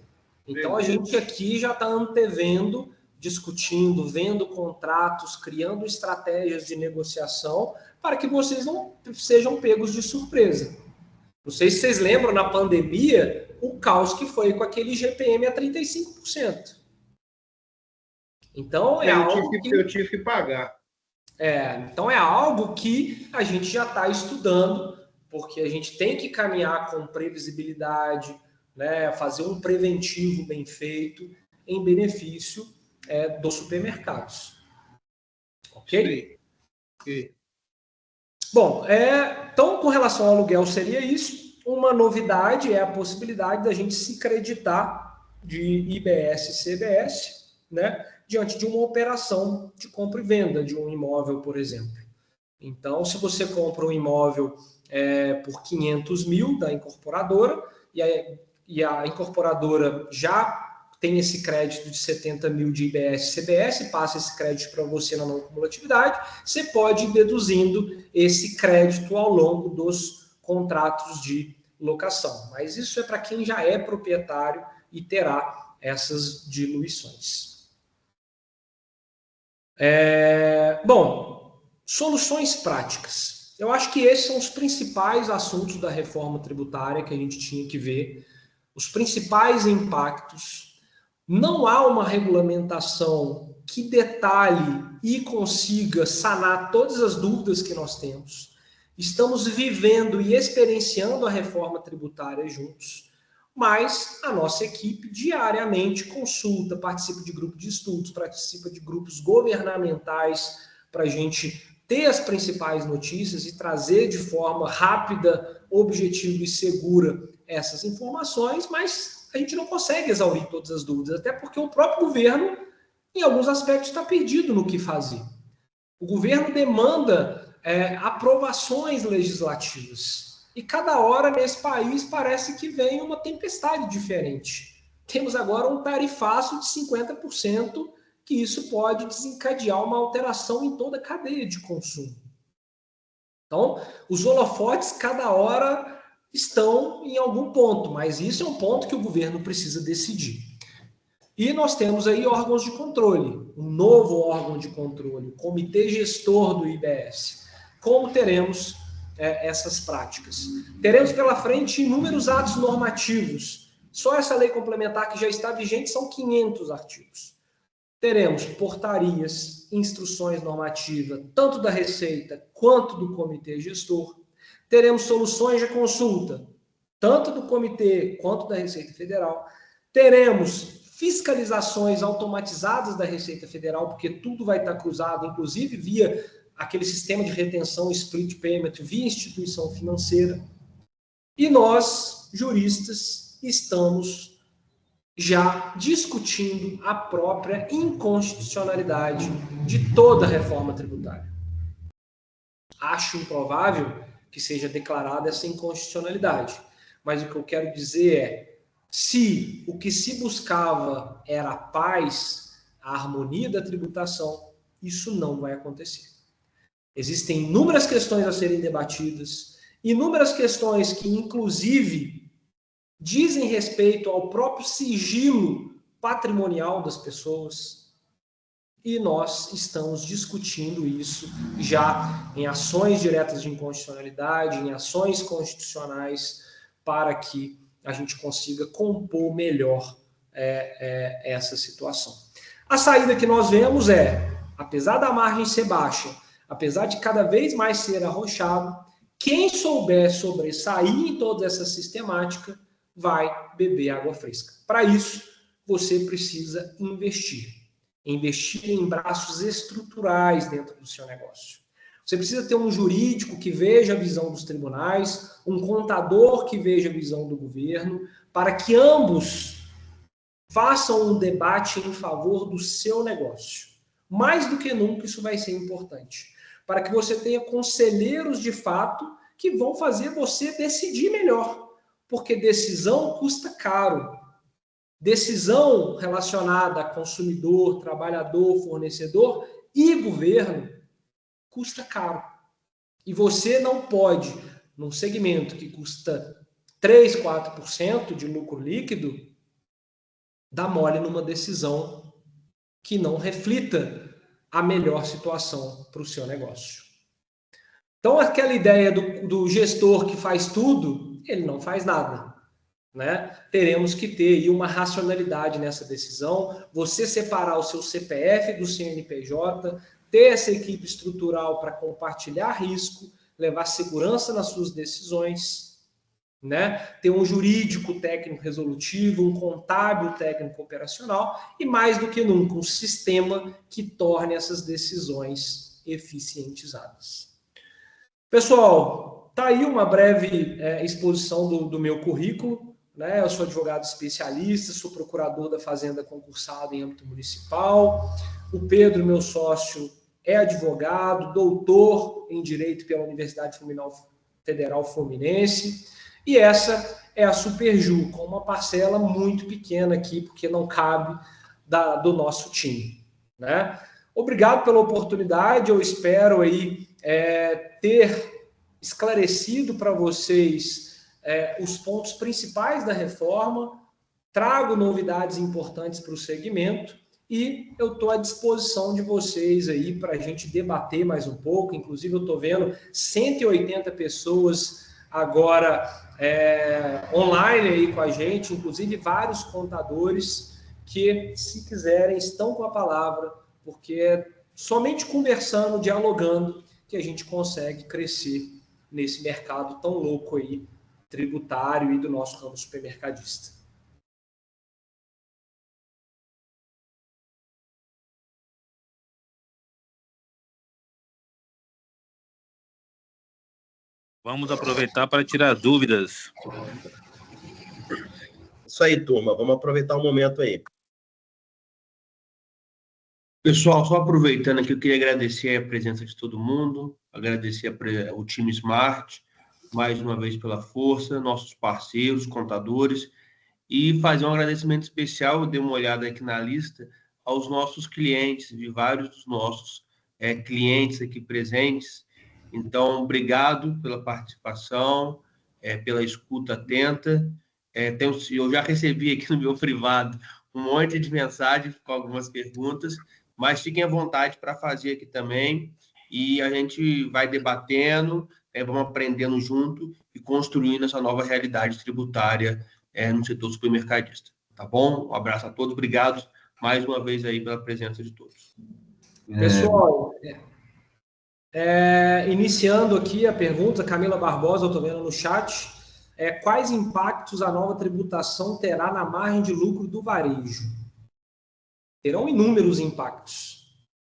B: Então, a gente aqui já está antevendo, discutindo, vendo contratos, criando estratégias de negociação para que vocês não sejam pegos de surpresa. Não sei se vocês lembram, na pandemia, o caos que foi com aquele IGPM a 35%. Então,
H: eu tive que pagar.
B: Então, é algo que a gente já está estudando, porque a gente tem que caminhar com previsibilidade, né, fazer um preventivo bem feito em benefício dos supermercados. Ok?
H: Sim.
B: Bom, então, com relação ao aluguel, seria isso. Uma novidade é a possibilidade da gente se creditar de IBS e CBS, né, diante de uma operação de compra e venda de um imóvel, por exemplo. Então, se você compra um imóvel por 500 mil da incorporadora, e a incorporadora já tem esse crédito de 70 mil de IBS e CBS, passa esse crédito para você na não cumulatividade, você pode ir deduzindo esse crédito ao longo dos contratos de locação. Mas isso é para quem já é proprietário e terá essas diluições. Bom, soluções práticas. Eu acho que esses são os principais assuntos da reforma tributária que a gente tinha que ver, os principais impactos. Não há uma regulamentação que detalhe e consiga sanar todas as dúvidas que nós temos. Estamos vivendo e experienciando a reforma tributária juntos, mas a nossa equipe diariamente consulta, participa de grupos de estudos, participa de grupos governamentais para a gente ter as principais notícias e trazer de forma rápida, objetiva e segura essas informações, mas a gente não consegue exaurir todas as dúvidas, até porque o próprio governo, em alguns aspectos, está perdido no que fazer. O governo demanda aprovações legislativas. E cada hora nesse país parece que vem uma tempestade diferente. Temos agora um tarifaço de 50%, que isso pode desencadear uma alteração em toda a cadeia de consumo. Então, os holofotes, cada hora, estão em algum ponto, mas isso é um ponto que o governo precisa decidir. E nós temos aí órgãos de controle, um novo órgão de controle, o Comitê Gestor do IBS. Como teremos essas práticas? Teremos pela frente inúmeros atos normativos. Só essa lei complementar que já está vigente são 500 artigos. Teremos portarias, instruções normativas, tanto da Receita quanto do Comitê Gestor. Teremos soluções de consulta, tanto do Comitê quanto da Receita Federal. Teremos fiscalizações automatizadas da Receita Federal, porque tudo vai estar cruzado, inclusive via aquele sistema de retenção split payment, via instituição financeira. E nós, juristas, estamos já discutindo a própria inconstitucionalidade de toda a reforma tributária. Acho improvável que seja declarada essa inconstitucionalidade. Mas o que eu quero dizer é, se o que se buscava era a paz, a harmonia da tributação, isso não vai acontecer. Existem inúmeras questões a serem debatidas, inúmeras questões que, inclusive, dizem respeito ao próprio sigilo patrimonial das pessoas, e nós estamos discutindo isso já em ações diretas de inconstitucionalidade, em ações constitucionais, para que a gente consiga compor melhor essa situação. A saída que nós vemos apesar da margem ser baixa, apesar de cada vez mais ser arrochado, quem souber sobressair em toda essa sistemática vai beber água fresca. Para isso, você precisa investir em braços estruturais dentro do seu negócio. Você precisa ter um jurídico que veja a visão dos tribunais, um contador que veja a visão do governo, para que ambos façam um debate em favor do seu negócio. Mais do que nunca isso vai ser importante, para que você tenha conselheiros de fato que vão fazer você decidir melhor, porque decisão custa caro. Decisão relacionada a consumidor, trabalhador, fornecedor e governo custa caro. E você não pode, num segmento que custa 3%, 4% de lucro líquido, dar mole numa decisão que não reflita a melhor situação para o seu negócio. Então, aquela ideia do gestor que faz tudo, ele não faz nada. Né? Teremos que ter aí uma racionalidade nessa decisão, você separar o seu CPF do CNPJ, ter essa equipe estrutural para compartilhar risco, levar segurança nas suas decisões, né? Ter um jurídico técnico resolutivo, um contábil técnico operacional e, mais do que nunca, um sistema que torne essas decisões eficientizadas. Pessoal, tá aí uma breve exposição do meu currículo. Né? Eu sou advogado especialista, sou procurador da Fazenda concursado em âmbito municipal. O Pedro, meu sócio, é advogado, doutor em Direito pela Universidade Federal Fluminense. E essa é a Superju, com uma parcela muito pequena aqui, porque não cabe do nosso time. Né? Obrigado pela oportunidade, eu espero aí ter esclarecido para vocês os pontos principais da reforma, trago novidades importantes para o segmento e eu estou à disposição de vocês aí para a gente debater mais um pouco. Inclusive, eu estou vendo 180 pessoas agora online aí com a gente, inclusive vários contadores que, se quiserem, estão com a palavra, porque é somente conversando, dialogando, que a gente consegue crescer nesse mercado tão louco aí, tributário e do nosso ramo supermercadista.
C: Vamos aproveitar para tirar dúvidas.
A: Isso aí, turma. Vamos aproveitar o momento aí.
H: Pessoal, só aproveitando aqui, eu queria agradecer a presença de todo mundo, agradecer o time Smart, mais uma vez pela força, nossos parceiros, contadores, e fazer um agradecimento especial, eu dei uma olhada aqui na lista, aos nossos clientes, de vários dos nossos clientes aqui presentes. Então, obrigado pela participação, pela escuta atenta. Eu já recebi aqui no meu privado um monte de mensagens com algumas perguntas, mas fiquem à vontade para fazer aqui também, e a gente vai debatendo, vamos aprendendo junto e construindo essa nova realidade tributária no setor supermercadista. Tá bom? Um abraço a todos, obrigado mais uma vez aí pela presença de todos.
B: Pessoal, iniciando aqui a pergunta, Camila Barbosa, eu estou vendo no chat, quais impactos a nova tributação terá na margem de lucro do varejo? Terão inúmeros impactos,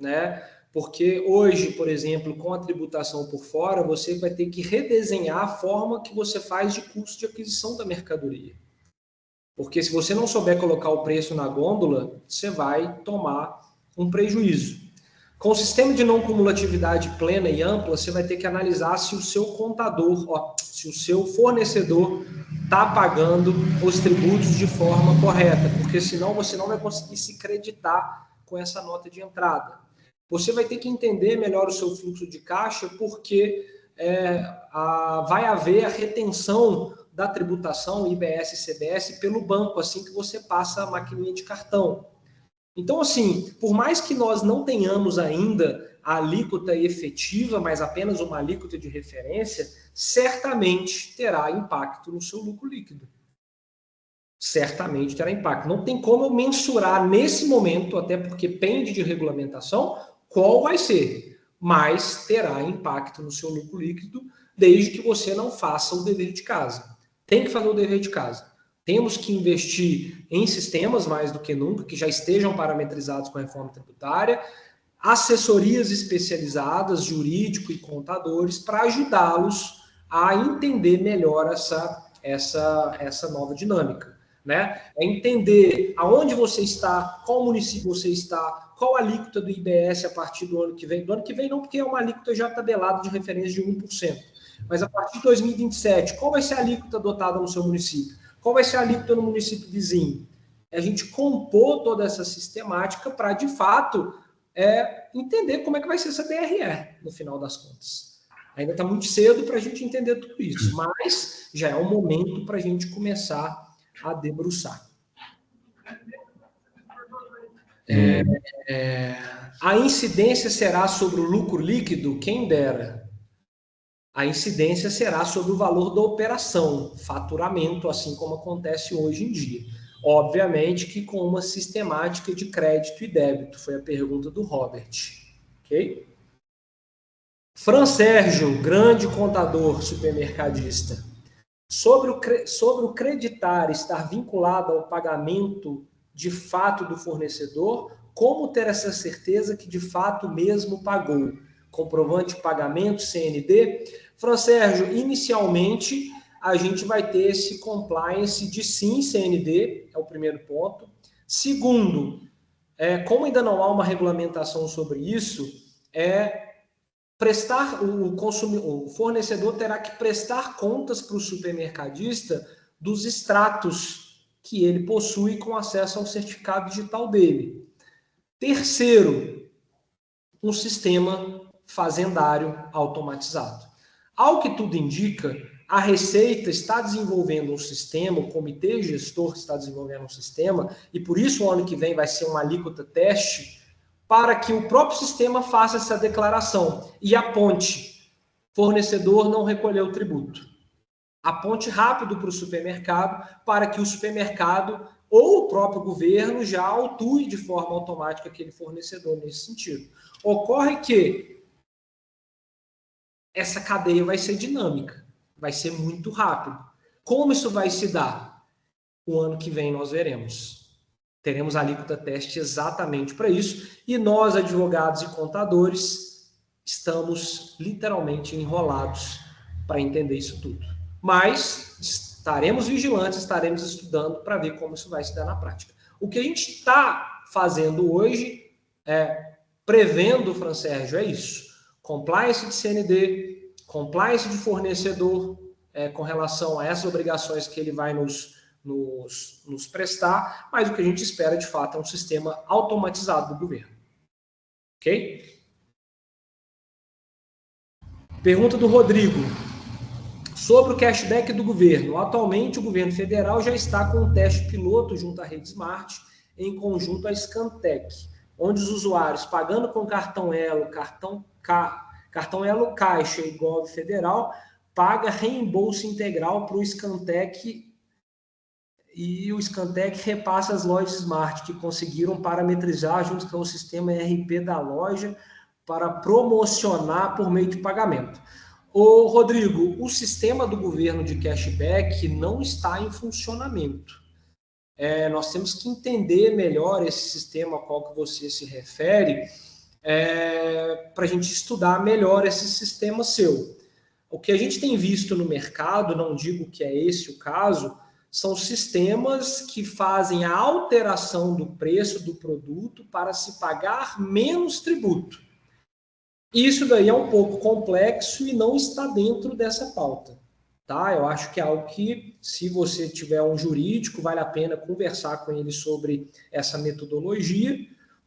B: né? Porque hoje, por exemplo, com a tributação por fora, você vai ter que redesenhar a forma que você faz de custo de aquisição da mercadoria. Porque se você não souber colocar o preço na gôndola, você vai tomar um prejuízo. Com o sistema de não cumulatividade plena e ampla, você vai ter que analisar se o seu contador, se o seu fornecedor está pagando os tributos de forma correta, porque senão você não vai conseguir se creditar com essa nota de entrada. Você vai ter que entender melhor o seu fluxo de caixa, porque vai haver a retenção da tributação IBS e CBS pelo banco, assim que você passa a maquininha de cartão. Então, assim, por mais que nós não tenhamos ainda a alíquota efetiva, mas apenas uma alíquota de referência, certamente terá impacto no seu lucro líquido. Certamente terá impacto. Não tem como eu mensurar nesse momento, até porque pende de regulamentação, qual vai ser, mas terá impacto no seu lucro líquido, desde que você não faça o dever de casa. Tem que fazer o dever de casa. Temos que investir em sistemas, mais do que nunca, que já estejam parametrizados com a reforma tributária, assessorias especializadas, jurídico e contadores, para ajudá-los a entender melhor essa nova dinâmica. Né? É entender aonde você está, qual município você está, qual a alíquota do IBS a partir do ano que vem. Do ano que vem não, porque é uma alíquota já tabelada de referência de 1%. Mas a partir de 2027, qual vai ser a alíquota adotada no seu município? Qual vai ser a alíquota no município vizinho? É a gente compor toda essa sistemática para, de fato, entender como é que vai ser essa DRE, no final das contas. Ainda está muito cedo para a gente entender tudo isso, mas já é um momento para a gente começar a debruçar. A incidência será sobre o lucro líquido? Quem dera. A incidência será sobre o valor da operação, faturamento, assim como acontece hoje em dia. Obviamente que com uma sistemática de crédito e débito, foi a pergunta do Robert. Ok? Fran Sérgio, grande contador supermercadista. Sobre o creditar estar vinculado ao pagamento de fato do fornecedor, como ter essa certeza que de fato mesmo pagou? Comprovante de pagamento, CND. Fran Sérgio, inicialmente a gente vai ter esse compliance de sim CND, é o primeiro ponto. Segundo, como ainda não há uma regulamentação sobre isso, o fornecedor terá que prestar contas para o supermercadista dos extratos que ele possui com acesso ao certificado digital dele. Terceiro, um sistema fazendário automatizado. Ao que tudo indica, a Receita está desenvolvendo um sistema, o comitê gestor está desenvolvendo um sistema, e por isso o ano que vem vai ser uma alíquota teste, para que o próprio sistema faça essa declaração e aponte: fornecedor não recolheu o tributo. Aponte rápido para o supermercado, para que o supermercado ou o próprio governo já autue de forma automática aquele fornecedor nesse sentido. Ocorre que essa cadeia vai ser dinâmica, vai ser muito rápido. Como isso vai se dar? O ano que vem nós veremos. Teremos a alíquota teste exatamente para isso, e nós, advogados e contadores, estamos literalmente enrolados para entender isso tudo. Mas estaremos vigilantes, estaremos estudando para ver como isso vai se dar na prática. O que a gente está fazendo hoje, prevendo, Fran Sérgio, é isso. Compliance de CND, compliance de fornecedor, com relação a essas obrigações que ele vai nos prestar, mas o que a gente espera, de fato, é um sistema automatizado do governo. Ok? Pergunta do Rodrigo. Sobre o cashback do governo. Atualmente, o governo federal já está com um teste piloto junto à Rede Smart, em conjunto à Scantec, onde os usuários, pagando com cartão Elo, cartão Elo Caixa e Gov Federal, paga reembolso integral para o Scantec, e o Scantec repassa as lojas Smart, que conseguiram parametrizar junto com o sistema ERP da loja para promocionar por meio de pagamento. Ô, Rodrigo, o sistema do governo de cashback não está em funcionamento. Nós temos que entender melhor esse sistema a qual que você se refere, para a gente estudar melhor esse sistema seu. O que a gente tem visto no mercado, não digo que é esse o caso, são sistemas que fazem a alteração do preço do produto para se pagar menos tributo. Isso daí é um pouco complexo e não está dentro dessa pauta. Tá? Eu acho que é algo que, se você tiver um jurídico, vale a pena conversar com ele sobre essa metodologia,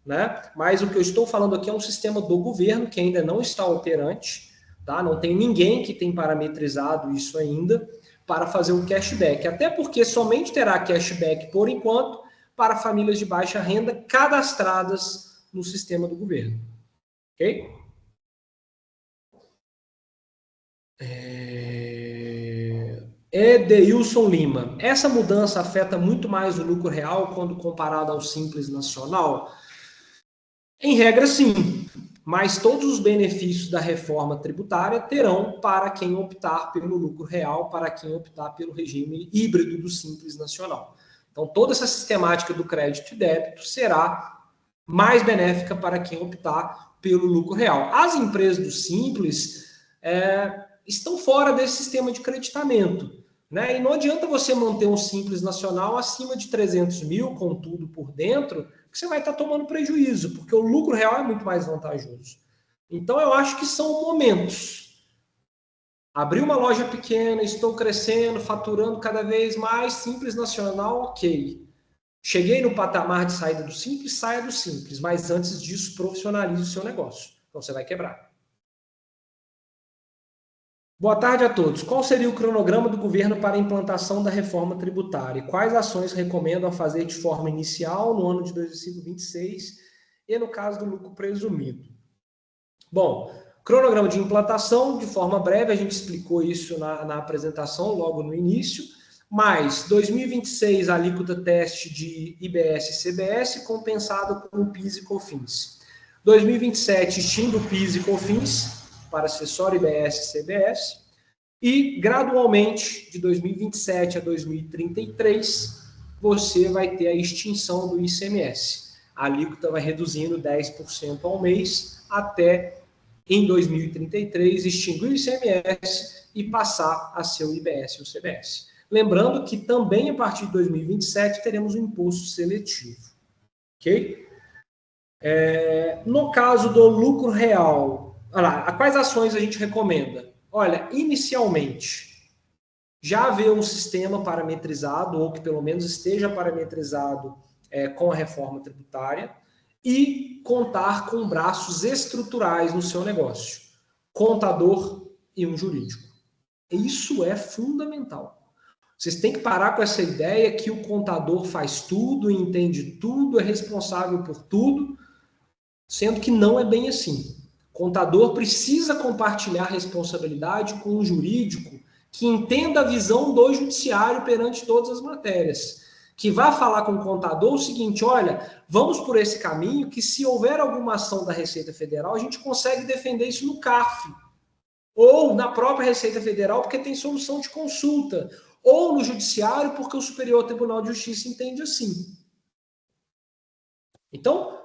B: né? Mas o que eu estou falando aqui é um sistema do governo que ainda não está operante, tá? Não tem ninguém que tem parametrizado isso ainda para fazer um cashback, até porque somente terá cashback por enquanto para famílias de baixa renda cadastradas no sistema do governo, ok? Edeilson Lima. Essa mudança afeta muito mais o lucro real quando comparado ao Simples Nacional? Em regra, sim. Mas todos os benefícios da reforma tributária terão para quem optar pelo lucro real, para quem optar pelo regime híbrido do Simples Nacional. Então, toda essa sistemática do crédito e débito será mais benéfica para quem optar pelo lucro real. As empresas do Simples estão fora desse sistema de creditamento, né? E não adianta você manter um Simples Nacional acima de 300 mil, com tudo por dentro, que você vai estar tomando prejuízo, porque o lucro real é muito mais vantajoso. Então, eu acho que são momentos. Abri uma loja pequena, estou crescendo, faturando cada vez mais, Simples Nacional, ok. Cheguei no patamar de saída do Simples, saia do Simples, mas antes disso, profissionalize o seu negócio. Então, você vai quebrar. Boa tarde a todos. Qual seria o cronograma do governo para a implantação da reforma tributária? Quais ações recomendam a fazer de forma inicial no ano de 2026 e no caso do lucro presumido? Bom, cronograma de implantação, de forma breve, a gente explicou isso na apresentação logo no início, mas 2026 a alíquota teste de IBS e CBS compensado com o PIS e COFINS. 2027 extingue o PIS e COFINS para acessório IBS e CBS, e gradualmente, de 2027 a 2033, você vai ter a extinção do ICMS. A alíquota vai reduzindo 10% ao mês, até em 2033 extinguir o ICMS e passar a ser o IBS e o CBS. Lembrando que também a partir de 2027 teremos um imposto seletivo. Ok? No caso do lucro real, quais ações a gente recomenda? Olha, inicialmente, já haver um sistema parametrizado, ou que pelo menos esteja parametrizado com a reforma tributária, e contar com braços estruturais no seu negócio, contador e um jurídico. Isso é fundamental. Vocês têm que parar com essa ideia que o contador faz tudo, entende tudo, é responsável por tudo, sendo que não é bem assim. O contador precisa compartilhar responsabilidade com um jurídico que entenda a visão do judiciário perante todas as matérias. Que vá falar com o contador o seguinte: olha, vamos por esse caminho que se houver alguma ação da Receita Federal, a gente consegue defender isso no CARF. Ou na própria Receita Federal, porque tem solução de consulta. Ou no judiciário, porque o Superior Tribunal de Justiça entende assim. Então,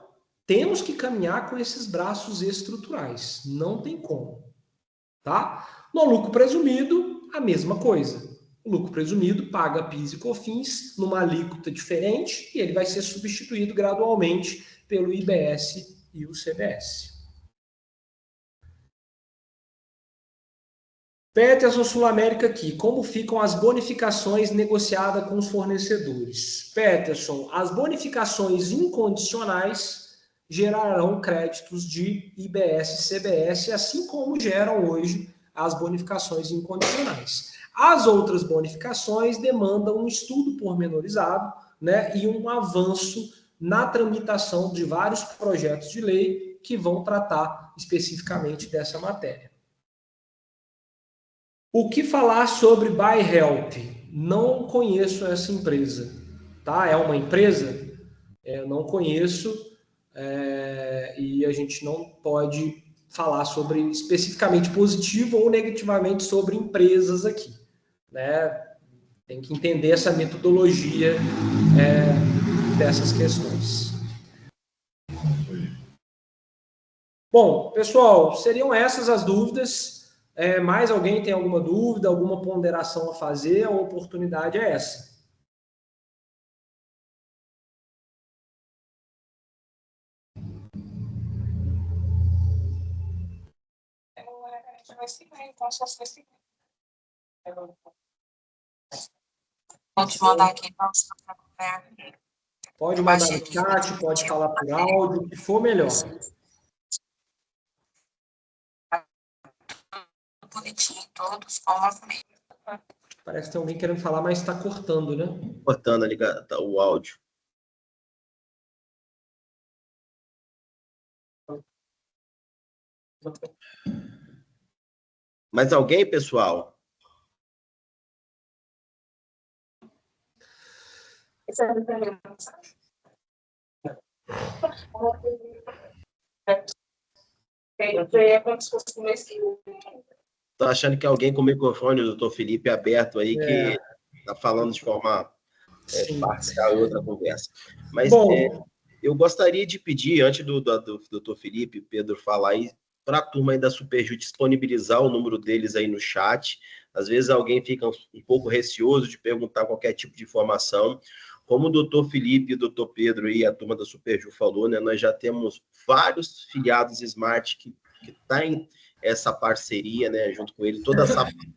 B: temos que caminhar com esses braços estruturais. Não tem como. Tá? No lucro presumido, a mesma coisa. O lucro presumido paga PIS e COFINS numa alíquota diferente e ele vai ser substituído gradualmente pelo IBS e o CBS. Peterson Sul América aqui. Como ficam as bonificações negociadas com os fornecedores? Peterson, as bonificações incondicionais gerarão créditos de IBS e CBS, assim como geram hoje as bonificações incondicionais. As outras bonificações demandam um estudo pormenorizado, né, e um avanço na tramitação de vários projetos de lei que vão tratar especificamente dessa matéria. O que falar sobre Buy Help? Não conheço essa empresa. Tá? É uma empresa? Eu não conheço e a gente não pode falar sobre especificamente positivo ou negativamente sobre empresas aqui. Né? Tem que entender essa metodologia dessas questões. Bom, pessoal, seriam essas as dúvidas. Mais alguém tem alguma dúvida, alguma ponderação a fazer? A oportunidade é essa.
I: Vou te mandar aqui para você.
B: Pode mandar no chat, pode falar por áudio, o que for melhor.
I: Bonitinho, todos com as mesmas.
B: Parece que tem alguém querendo falar, mas está cortando, né?
A: Cortando o áudio. Mais alguém, pessoal? Tô achando que alguém com o microfone, o doutor Felipe, aberto aí, que está falando de forma parcial em outra conversa. Mas eu gostaria de pedir, antes do doutor Felipe, Pedro, falar aí, para a turma aí da Superju disponibilizar o número deles aí no chat. Às vezes alguém fica um pouco receoso de perguntar qualquer tipo de informação. Como o doutor Felipe e o doutor Pedro e a turma da Superju falou, né, nós já temos vários filiados Smart que têm essa parceria, né, junto com ele, toda essa parte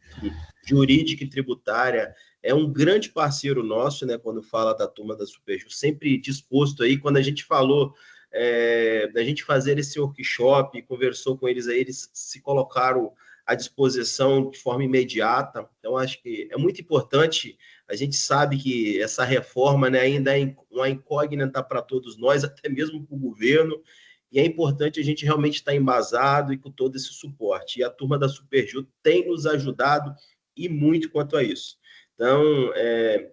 A: jurídica e tributária. É um grande parceiro nosso, né, quando fala da turma da Superju, sempre disposto aí. Quando a gente falou da gente fazer esse workshop, conversou com eles aí, eles se colocaram à disposição de forma imediata. Então, acho que é muito importante. A gente sabe que essa reforma, né, ainda é uma incógnita para todos nós, até mesmo para o governo, e é importante a gente realmente estar embasado e com todo esse suporte. E a turma da Superju tem nos ajudado e muito quanto a isso. Então,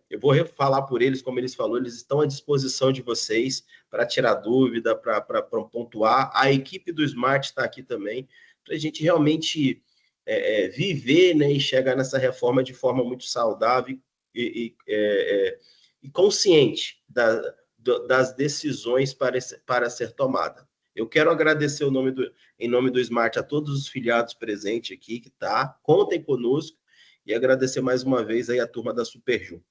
A: eu vou falar por eles, como eles falaram, eles estão à disposição de vocês para tirar dúvida, para pontuar. A equipe do Smart está aqui também, para a gente realmente viver, né, e chegar nessa reforma de forma muito saudável e consciente das decisões para ser tomada. Eu quero agradecer em nome do Smart a todos os filiados presentes aqui, que contem conosco, e agradecer mais uma vez aí a turma da Superju.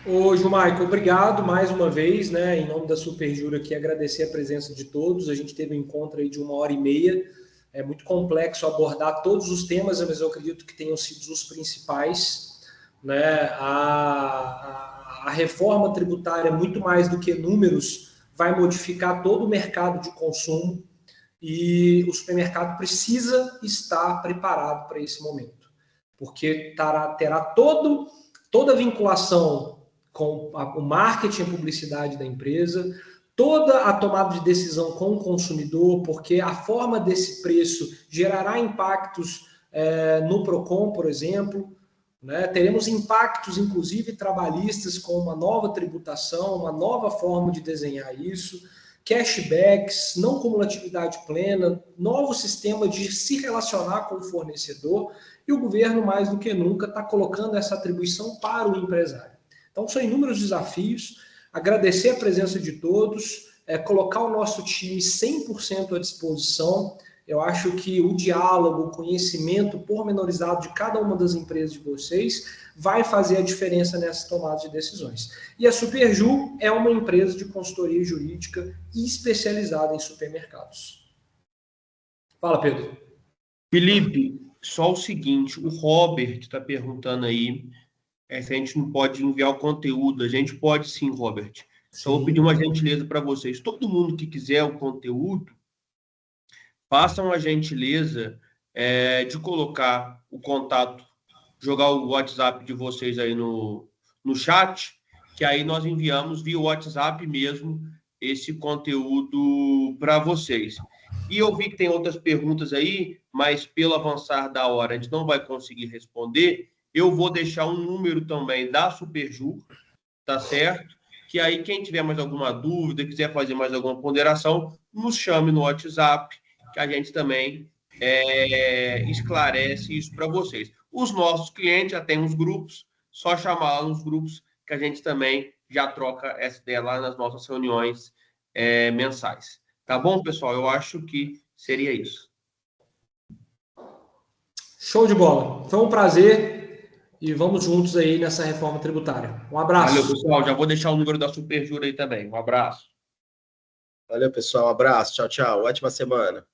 B: Ô, Gilmaico, obrigado mais uma vez, né, em nome da Superju aqui, agradecer a presença de todos. A gente teve um encontro aí de 1h30, é muito complexo abordar todos os temas, mas eu acredito que tenham sido os principais, né? A reforma tributária, muito mais do que números, vai modificar todo o mercado de consumo, e o supermercado precisa estar preparado para esse momento, porque terá toda a vinculação com o marketing e publicidade da empresa, toda a tomada de decisão com o consumidor, porque a forma desse preço gerará impactos no PROCON, por exemplo, né? Teremos impactos, inclusive, trabalhistas, com uma nova tributação, uma nova forma de desenhar isso, cashbacks, não cumulatividade plena, novo sistema de se relacionar com o fornecedor, e o governo, mais do que nunca, está colocando essa atribuição para o empresário. Então, são inúmeros desafios. Agradecer a presença de todos, colocar o nosso time 100% à disposição. Eu acho que o diálogo, o conhecimento pormenorizado de cada uma das empresas de vocês vai fazer a diferença nessas tomadas de decisões. E a Superju é uma empresa de consultoria jurídica especializada em supermercados. Fala, Pedro.
J: Felipe, só o seguinte, o Robert está perguntando aí se a gente não pode enviar o conteúdo. A gente pode sim, Robert. Só vou pedir uma gentileza para vocês. Todo mundo que quiser o conteúdo, façam a gentileza de colocar o contato, jogar o WhatsApp de vocês aí no chat, que aí nós enviamos via WhatsApp mesmo esse conteúdo para vocês. E eu vi que tem outras perguntas aí, mas pelo avançar da hora a gente não vai conseguir responder. Eu vou deixar um número também da Superju, tá certo? Que aí quem tiver mais alguma dúvida, quiser fazer mais alguma ponderação, nos chame no WhatsApp, que a gente também esclarece isso para vocês. Os nossos clientes já têm uns grupos, só chamar lá nos grupos que a gente também já troca essa ideia lá nas nossas reuniões mensais. Tá bom, pessoal? Eu acho que seria isso.
B: Show de bola. Foi um prazer e vamos juntos aí nessa reforma tributária. Um abraço.
J: Valeu, pessoal. Já vou deixar o número da Superju aí também. Um abraço.
A: Valeu, pessoal. Um abraço. Tchau, tchau. Ótima semana.